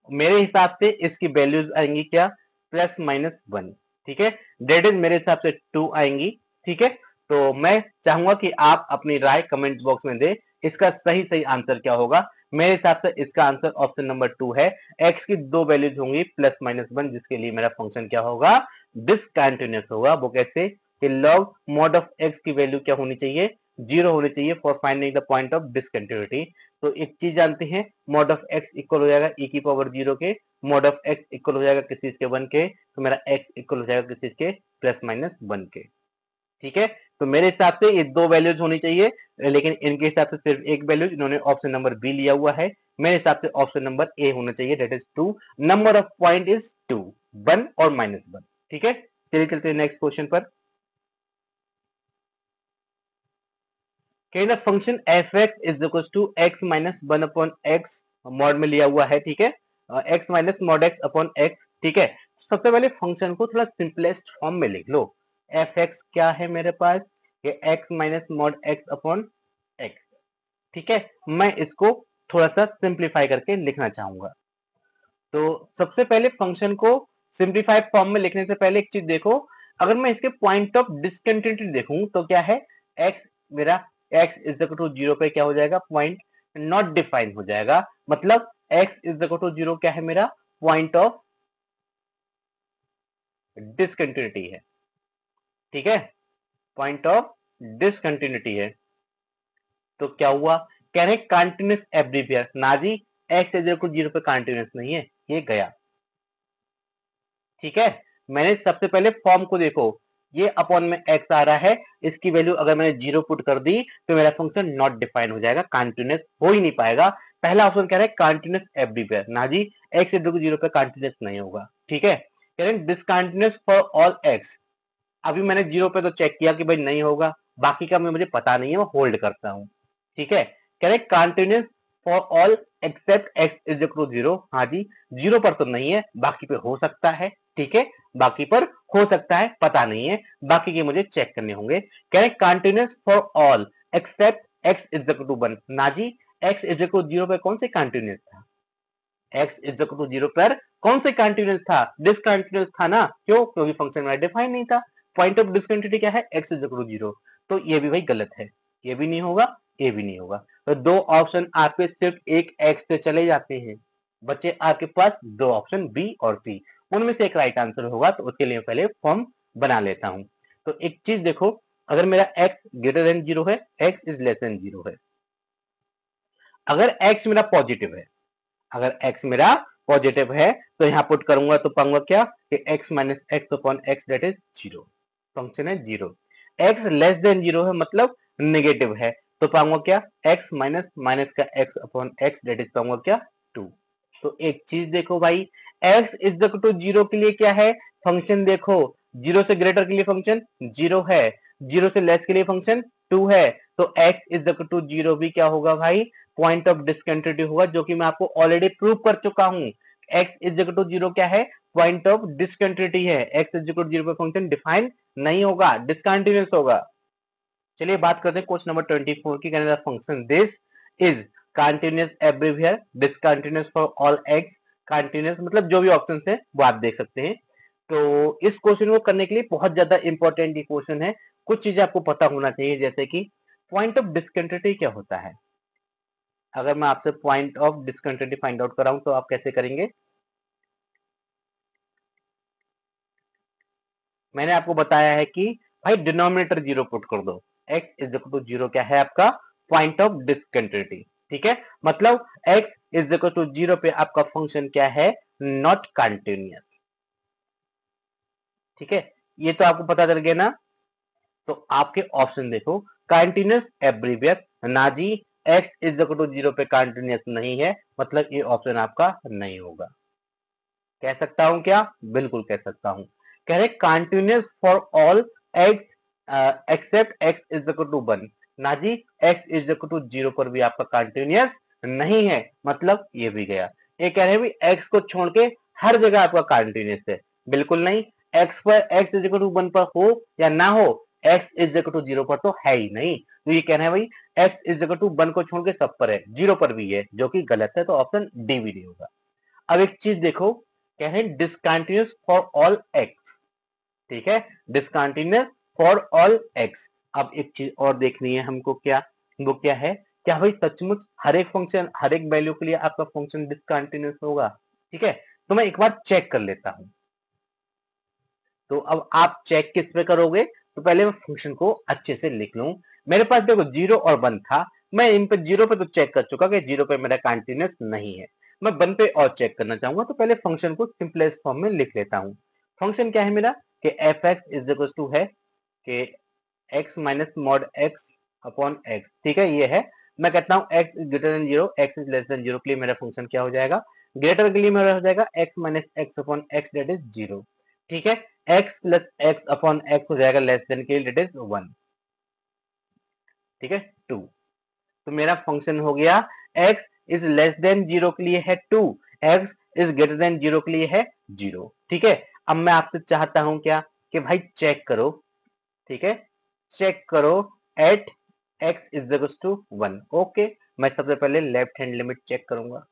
मेरे हिसाब से इसकी वैल्यूज आएंगी क्या, +-1। ठीक है, दैट इज मेरे हिसाब से 2 आएंगी। ठीक है, तो मैं चाहूंगा कि आप अपनी राय कमेंट बॉक्स में दे, इसका सही सही आंसर क्या होगा। मेरे हिसाब से इसका आंसर ऑप्शन नंबर 2 है। x की 2 वैल्यूज होंगी +-1, जिसके लिए मेरा फंक्शन क्या होगा, डिसकंटिन्यूअस होगा। वो कैसे, कि log mod ऑफ x की वैल्यू क्या होनी चाहिए, 0 होने चाहिए for finding the point of discontinuity. तो एक चीज जानते हैं, मॉड ऑफ x इक्वल हो जाएगा e की पावर 0 के, मॉड ऑफ x इक्वल हो जाएगा किस चीज के 1 के, तो मेरा x इक्वल हो जाएगा किस चीज के प्लस माइनस 1 के। ठीक है, तो मेरे हिसाब से ये दो वैल्यूज होनी चाहिए, लेकिन इनके हिसाब से सिर्फ एक वैल्यू, इन्होंने ऑप्शन नंबर बी लिया हुआ है। मेरे हिसाब से ऑप्शन नंबर ए होना चाहिए, that is 2, number of point is 2, 1 और -1। ठीक है, चलिए चलते हैं नेक्स्ट क्वेश्चन पर। कहना function f x is equal to x minus 1 upon x, mod में लिया हुआ है। ठीक है, x minus mod x upon x. ठीक है, सबसे पहले फंक्शन को थोड़ा सिंपलेस्ट फॉर्म में लिख लो। एफ एक्स क्या है मेरे पास, ये x minus mod x upon x. ठीक है, मैं इसको थोड़ा सा सिंप्लीफाई करके लिखना चाहूंगा। तो सबसे पहले फंक्शन को सिंप्लीफाइड फॉर्म में लिखने से पहले एक चीज देखो, अगर मैं इसके पॉइंट ऑफ डिसकंटिन्यूटी देखूं तो क्या है, x मेरा x इज इक्वल टू 0 पे क्या हो जाएगा, पॉइंट नॉट डिफाइन हो जाएगा। मतलब x इज इक्वल टू 0 क्या है मेरा, पॉइंट ऑफ डिसकंटिन्यूटी है। ठीक है, पॉइंट ऑफ डिसकंटिन्यूटी है। तो क्या हुआ, कह रहे कंटिन्यूस एवरीवेयर, ना जी x इज इक्वल टू 0 पे कंटिन्यूस नहीं है, ये गया। ठीक है, मैंने सबसे पहले फॉर्म को देखो, ये अपॉन में x आ रहा है, इसकी वैल्यू अगर मैंने 0 पुट कर दी तो मेरा फंक्शन नॉट डिफाइन हो जाएगा, कंटिन्यूस हो ही नहीं पाएगा। पहला ऑप्शन कह रहा है कंटिन्यूस एवरीवेयर, ना जी x इक्वल टू 0 पे कंटिन्यूस नहीं होगा। ठीक है, कह रहे हैं डिसकंटिन्यूस फॉर ऑल x, अभी मैंने 0 पे तो चेक किया कि भाई नहीं होगा, बाकी का मुझे पता नहीं है, मैं होल्ड करता हूं। ठीक है, कह रहे continuous for all except x is equal to 0, हाँ जी 0 पर तो नहीं है, बाकी पे हो सकता है। ठीक है, बाकी पर हो सकता है, पता नहीं है, बाकी के मुझे चेक करने होंगे। कह रहे continuous for all except x is equal to 1, ना जी x इज इक्वल टू 0 पे कौन से कंटिन्यूस था, x इज इक्वल टू 0 पर कौन से कंटिन्यूस था, डिसकंटिन्यूस था ना, क्यों, क्योंकि फंक्शन में डिफाइन नहीं था। पॉइंट ऑफ डिसकंटिन्यूटी क्या है, x इज इक्वल टू 0, तो ये भी भाई गलत है, ये भी नहीं होगा, ये भी नहीं होगा। तो दो ऑप्शन आपके सिर्फ एक x से चले जाते हैं, बच्चे आपके पास दो ऑप्शन बी और सी, उनमें से एक राइट आंसर होगा, तो उसके लिए पहले फॉर्म बना लेता हूं। तो एक चीज देखो, अगर मेरा x ग्रेटर देन 0 है, x इज लेस देन 0 है, अगर x मेरा पॉजिटिव है, अगर x मेरा पॉजिटिव है तो यहां पुट करूंगा तो पाऊंगा क्या कि x minus x upon x that is 0, function है 0। x लेस देन 0 है मतलब नेगेटिव है, तो पाऊंगा क्या, x माइनस माइनस का x upon x that is पाऊंगा क्या 2। तो एक चीज देखो भाई, x इज इक्वल टू 0 के लिए क्या है, फंक्शन देखो 0 से ग्रेटर के लिए फंक्शन 0 है, 0 से लेस के लिए फंक्शन 2 है, तो x इज इक्वल टू 0 भी क्या होगा भाई, पॉइंट ऑफ डिसकंटिन्यूटी होगा, जो कि मैं आपको ऑलरेडी प्रूव कर चुका हूं। x इज इक्वल टू 0 क्या है, पॉइंट ऑफ डिसकंटिन्यूटी है, x इज इक्वल टू 0 पे फंक्शन डिफाइन नहीं होगा, डिसकंटिन्यूअस होगा। चलिए बात करते हैं क्वेश्चन नंबर 24 की, कहने function this is continuous everywhere, discontinuous for all x, continuous मतलब जो भी ऑप्शन है वो आप देख सकते हैं। तो इस क्वेश्चन को करने के लिए बहुत ज्यादा इंपॉर्टेंट ये क्वेश्चन है, कुछ चीजें आपको पता होना चाहिए, जैसे कि पॉइंट ऑफ डिसकंटिन्यूटी क्या होता है। अगर मैं आपसे point of discontinuity find out कराऊं तो आप कैसे करेंगे, मैंने आपको बताया है कि भाई डिनोमिनेटर 0 पुट कर दो, x इज इक्वल टू 0 क्या है आपका, पॉइंट ऑफ डिसकंटिन्यूटी। ठीक है, मतलब x इज इक्वल टू 0 पे आपका फंक्शन क्या है, नॉट कंटिन्यूअस। ठीक है, ये तो आपको पता चल गया ना। तो आपके ऑप्शन देखो, कंटिन्यूअस एवरीवेयर, ना जी x इज इक्वल टू 0 पे कंटिन्यूअस नहीं है, मतलब ये ऑप्शन आपका नहीं होगा। कह सकता हूं क्या, बिल्कुल कह सकता हूं। कह रहे continuous for all x except x is equal to 1, ना जी एक्स इज इक्वल टू 0 पर भी आपका कंटिन्यूअस नहीं है, मतलब ये भी गया। ये कह रहे हैं एक्स को छोड़ के हर जगह आपका कंटिन्यूअस है, बिल्कुल नहीं। एक्स पर एक्स इज इक्वल टू 1 पर हो या ना हो, एक्स इज इक्वल टू 0 पर तो है ही नहीं, तो ये कह रहे हैं भाई एक्स इज इक्वल टू 1 को छोड़ के सब पर है, 0 पर भी है, जो कि गलत है, तो ऑप्शन डी भी नहीं होगा। अब एक चीज देखो, क्या है डिसकंटिन्यूअस फॉर ऑल एक्स। ठीक है, डिसकंटिन्यूअस फॉर ऑल एक्स। अब एक चीज और देखनी है हमको, क्या वो क्या है, क्या भाई सचमुच हर एक फंक्शन हर एक वैल्यू के लिए आपका फंक्शन डिसकंटिन्यूअस होगा। ठीक है, तो मैं एक बार चेक कर लेता हूं। तो अब आप चेक किस पे करोगे, तो पहले मैं फंक्शन को अच्छे से लिख लूं, मेरे पास देखो 0 और 1 था, मैं इन पे 0 पे तो चेक कर चुका कि 0 पे मेरा कंटिन्यूअस नहीं है, मैं 1 पे और चेक करना चाहूंगा, तो पहले फंक्शन को सिंपलेस्ट फॉर्म में लिख लेता हूँ। फंक्शन क्या है मेरा कि F x is equal to है कि x minus mod x upon x, ठीक है, ये है। मैं कहता हूँ x is greater than 0, x is less than 0 के लिए मेरा फंक्शन क्या हो जाएगा, ग्रेटर के लिए मेरा हो जाएगा x minus x upon x that is 0, ठीक है। X plus x upon x हो जाएगा लेस देन के लिए दैट इज 1, ठीक है, 2। तो मेरा फंक्शन हो गया x इज लेस देन 0 के लिए है 2, x इज ग्रेटर देन 0 के लिए है 0, ठीक है। अब मैं आपसे चाहता हूं क्या कि भाई चेक करो, ठीक है, चेक करो at x is equal to 1। Okay, मैं सबसे पहले लेफ्ट हैंड लिमिट चेक करूंगा,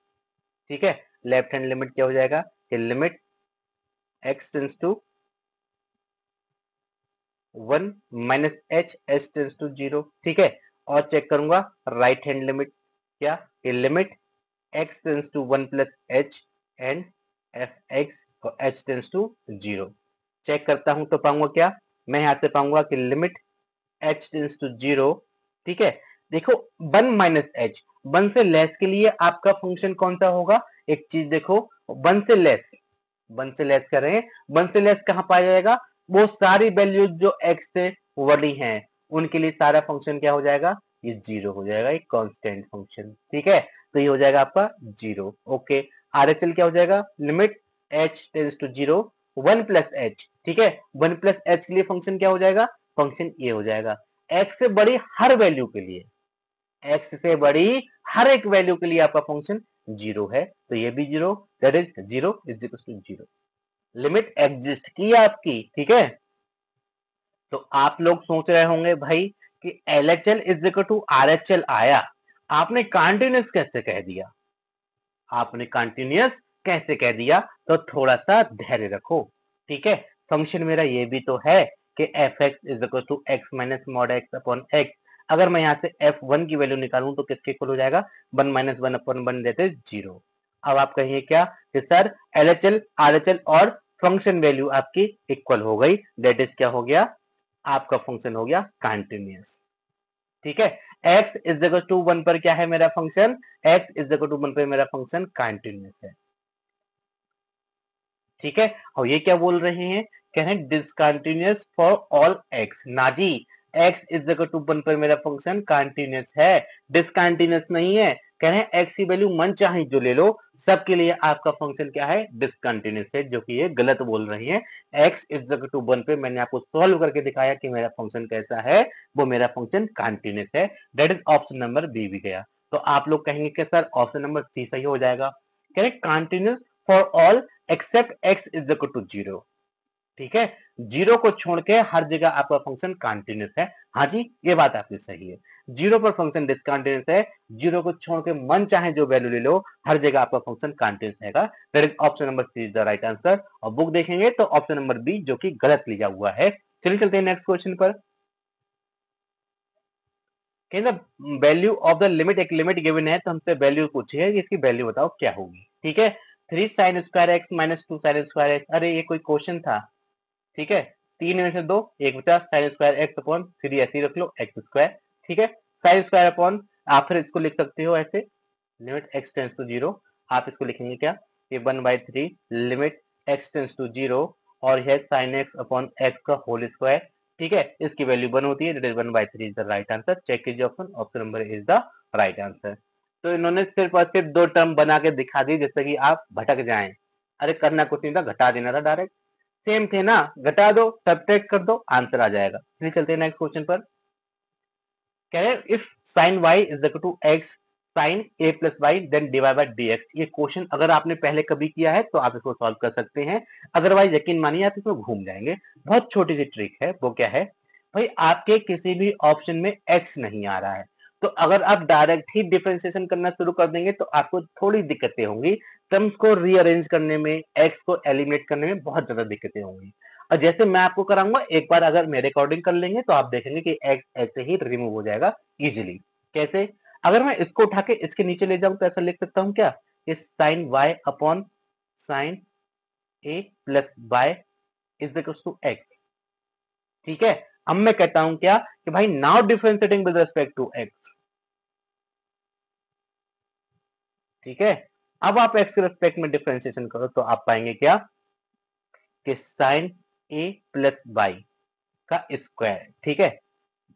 ठीक है। लेफ्ट हैंड लिमिट क्या हो जाएगा कि limit x tends to 1 minus h tends to 0, ठीक है। और चेक करूंगा राइट हैंड लिमिट, क्या ये limit x tends to 1 plus h and f x और h टेंस टू 0। चेक करता हूं तो पाऊंगा क्या, मैं यहां से पाऊंगा कि लिमिट h टेंस टू 0, ठीक है। देखो 1 माइनस h, 1 से लेस के लिए आपका फंक्शन कौन सा होगा, एक चीज देखो, 1 से लेस, 1 से लेस कर रहे हैं, 1 से लेस कहां पाया जाएगा, वो सारी वैल्यूज जो x से बड़ी हैं उनके लिए सारा फंक्शन क्या हो जाएगा, ये 0 हो जाएगा, एक कांस्टेंट फंक्शन, ठीक है। तो ये हो जाएगा आपका 0। ओके, आरएचएल क्या हो जाएगा, limit h tends to 0 1 plus h, ठीक है। 1 प्लस h के लिए फंक्शन क्या हो जाएगा, फंक्शन ये हो जाएगा x से बड़ी हर वैल्यू के लिए, x से बड़ी हर एक वैल्यू के लिए आपका फंक्शन 0 है, तो ये भी 0, that is 0 is equal to 0। Limit exist की आपकी, ठीक है। तो आप लोग सोच रहे होंगे भाई कि LHL is equal to RHL आया, आपने कंटिन्यूअस कैसे कह दिया, आपने कंटिन्यूअस कैसे कह दिया, तो थोड़ा सा धैर्य रखो, ठीक है। फंक्शन मेरा ये भी तो है कि F x is equal to x minus mod x upon x. अगर मैं यहाँ से f1 की वैल्यू निकालूं तो किसके इक्वल हो जाएगा, 1 माइनस 1 अपॉन 1 देते 0। अब आप कहिए क्या कि सर LHL RHL और फंक्शन वैल्यू आपकी इक्वल हो गई, दैट इज क्या हो गया, आपका फंक्शन हो गया कंटिन्यूअस, ठीक है। x इज इक्वल टू 1 पर क्या है मेरा function, x is equal to 1 पर मेरा फंक्शन कंटिन्यूअस है, ठीक है। और ये क्या बोल रहे हैं, कह रहे हैं डिसकंटिन्यूअस फॉर ऑल x, ना जी, x इज इक्वल टू 1 पर मेरा फंक्शन कंटिन्यूअस है, डिसकंटिन्यूअस नहीं है। कह रहे हैं x की वैल्यू मन चाहे जो ले लो, सबके लिए आपका फंक्शन क्या है, डिसकंटिन्यूअस है, जो कि ये गलत बोल रही है। x इज इक्वल टू 1 पे मैंने आपको सॉल्व करके दिखाया कि मेरा फंक्शन कैसा है, वो मेरा फंक्शन कंटिन्यूअस है, that is option number B भी गया। तो आप लोग कहेंगे कि सर ऑप्शन नंबर सी सही हो जाएगा, कह रहे continuous for all except x is equal to 0, ठीक है। 0 को छोड़ के हर जगह आपका फंक्शन कंटिन्यूअस है, हाँ जी ये बात आपकी सही है, 0 पर फंक्शन डिसकंटिन्यूअस है, 0 को छोड़ के मन चाहे जो वैल्यू ले लो, हर जगह आपका फंक्शन कंटिन्यूअस रहेगा, that is option number C is the right answer. और बुक देखेंगे तो ऑप्शन नंबर बी जो कि गलत लिखा हुआ है। चलिए चलते हैं नेक्स्ट क्वेश्चन पर। वैल्यू ऑफ द लिमिट, एक लिमिट गिवन है तो हमसे वैल्यू पूछी है, इसकी वैल्यू बताओ क्या होगी, ठीक है। 3 sign square x minus 2 sine square x, अरे ये कोई क्वेश्चन था, ठीक है। 3 में से 2, एक बचा, साइन स्क्वायर एक्स अपॉन 3 ऐसे ही रख लो एक्स स्क्वायर, ठीक है। साइन स्क्वायर अपॉन, आप फिर इसको लिख सकते हो ऐसे, लिमिट एक्स टेंस टू 0, आप इसको लिखेंगे क्या, ये 1/3 लिमिट एक्स टेंस टू 0, और यह साइन एक्स अपॉन एक्स का होल स्क्वायर, ठीक है। इसकी वैल्यू 1 होती है, that is 1/3 is the right answer. Check कीजिए option, option number is the right answer. तो इन्होंने सिर्फ और सिर्फ 2 टर्म बना के दिखा दी जिससे कि आप भटक जाएं, अरे करना कुछ नहीं था, घटा देना था डायरेक्ट, सेम थे ना, घटा दो, सब्ट्रैक्ट कर दो, आंसर आ जाएगा। चलिए चलते हैं नेक्स्ट क्वेश्चन पर। कह रहे हैं if sine y is equal to x sine a plus y then divide by dx। ये क्वेश्चन अगर आपने पहले कभी किया है तो आप इसको सॉल्व कर सकते हैं, अदरवाइज यकीन मानिए आप इसमें घूम जाएंगे। बहुत छोटी सी ट्रिक है, वो क्या है भाई, आपके किसी भी ऑप्शन में x नहीं आ रहा है, तो अगर आप डायरेक्ट ही डिफरेंशिएशन करना शुरू कर देंगे तो आपको थोड़ी दिक्कतें होंगी, टर्म्स को रीअरेंज करने में, x को एलिमिनेट करने में बहुत ज्यादा दिक्कतें होंगी। और जैसे मैं आपको कराऊंगा, एक बार अगर मेरे अकॉर्डिंग कर लेंगे तो आप देखेंगे कि एक्स ऐसे ही रिमूव हो जाएगा इजीली। कैसे, अगर मैं इसको उठा के इसके नीचे ले जाऊं तो ऐसा लिख सकता हूं क्या, कि sine y upon sine a plus Y is equal to x, ठीक है। अब मैं कहता हूं क्या कि भाई now differentiating with respect to x, ठीक है। अब आप एक्स के रिस्पेक्ट में डिफरेंशिएशन करो तो आप पाएंगे क्या कि साइन ए प्लस वाई का स्क्वायर, ठीक है।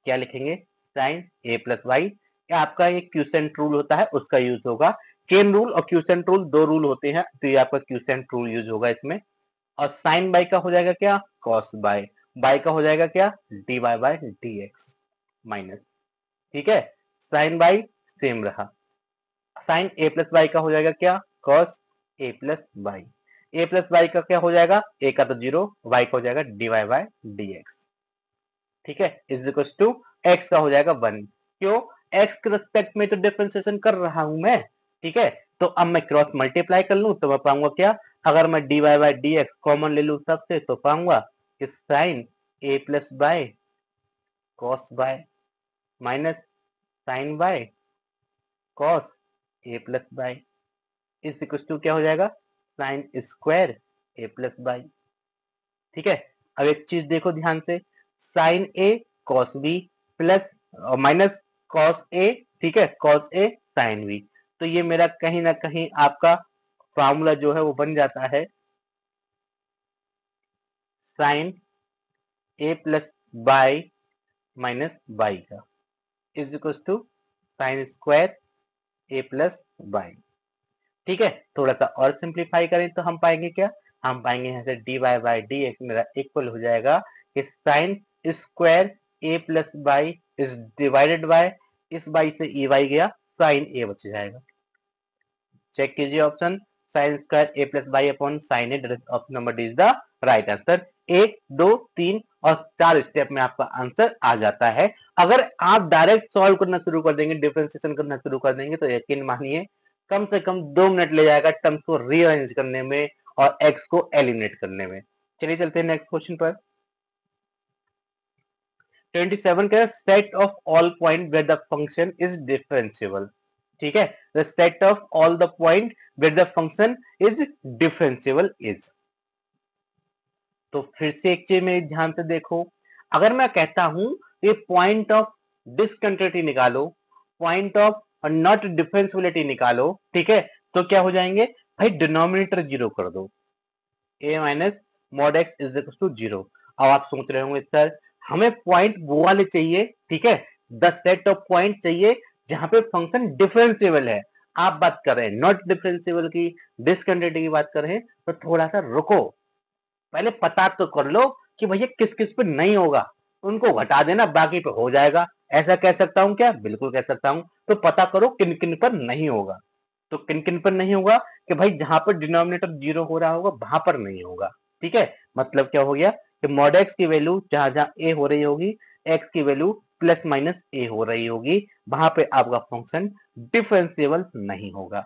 क्या लिखेंगे, साइन ए प्लस वाई। क्या आपका ये क्यूसेंट रूल होता है उसका यूज होगा। चेन रूल और क्यूसेंट रूल दो रूल होते हैं, तो ये आपका क्यूसेंट रूल यूज होगा इसमें। और साइन बाई का हो जाएगा क्या, कॉस बाय, बाई का हो जाएगा क्या, d Y by D x minus, ठीक है। साइन बाई सेम रहा, साइन ए प्लस बाई का हो जाएगा क्या, cos A plus y. A plus y का क्या हो जाएगा, ए का तो जीरो, वाई का हो जाएगा d Y by D x, ठीक है। इज इक्वल टू एक्स का हो जाएगा वन। क्यों, एक्स के रिस्पेक्ट में तो डिफरेंशिएशन कर रहा हूं मैं, ठीक है। तो अब मैं क्रॉस मल्टीप्लाई कर लूं तो मैं पाऊंगा क्या, अगर मैं D Y by D X common ले लूं सबसे तो पाऊंगा कि sine A plus B cos B minus sine B cos A plus B is equal to क्या हो जाएगा, साइन स्क्वायर ए प्लस बाई, ठीक है। अब एक चीज देखो ध्यान से, sine A cos B plus minus cos A, ठीक है, कॉस ए साइन बी। तो ये मेरा कहीं ना कहीं आपका फॉर्मूला जो है वो बन जाता है साइन ए प्लस बाई माइनस बाई का is equal to sine square A plus B, ठीक है। थोड़ा सा और सिंप्लीफाई करें तो हम पाएंगे क्या, हम पाएंगे यहाँ से d Y by D x मेरा इक्वल हो जाएगा कि sine square A plus y is divided by, इस बाई से ई वाई गया, साइन ए बच जाएगा। चेक कीजिए option, sign square A plus by upon sine A, option number D is the right answer. एक दो तीन और चार स्टेप में आपका आंसर आ जाता है। अगर आप डायरेक्ट सॉल्व करना शुरू कर देंगे, डिफरेंशिएशन करना शुरू कर देंगे तो यकीन मानिए कम से कम 2 मिनट ले जाएगा टर्म्स को रीअरेंज करने में और एक्स को एलिमिनेट करने में। चलिए चलते हैं नेक्स्ट क्वेश्चन पर। 27 का set of all point where the function is differentiable, ठीक है। The set of all the point where the function is differentiable is. तो फिर से एक चीज में ध्यान से देखो, अगर मैं कहता हूं ये पॉइंट ऑफ डिसकंटिन्यूटी निकालो, पॉइंट ऑफ नॉट डिफरेंशिएबिलिटी निकालो, ठीक है, तो क्या हो जाएंगे भाई, डिनोमिनेटर जीरो कर दो, A minus mod x is equal to zero. अब आप सोच रहे होंगे सर हमें पॉइंट वो वाले चाहिए, ठीक है, द सेट ऑफ पॉइंट चाहिए जहां पे फंक्शन डिफरेंशिएबल है। आप बात कर रहे हैं नॉट डिफरेंशिएबल की, डिसकंटिन्यूटी की बात कर रहे हैं, तो थोड़ा सा रुको, पहले पता तो कर लो कि भैया किस किस पे नहीं होगा, उनको घटा देना बाकी पे हो जाएगा। ऐसा कह सकता हूं क्या, बिल्कुल कह सकता हूं। तो पता करो किन किन पर नहीं होगा, तो किन किन पर नहीं होगा कि भाई जहां पर डिनोमिनेटर जीरो हो रहा होगा वहां पर नहीं होगा, ठीक है। मतलब क्या हो गया कि मॉड एक्स की वैल्यू जहां जहां ए हो रही होगी, एक्स की वैल्यू प्लस माइनस ए हो रही होगी, वहां पे आपका फंक्शन डिफरेंशिएबल नहीं होगा,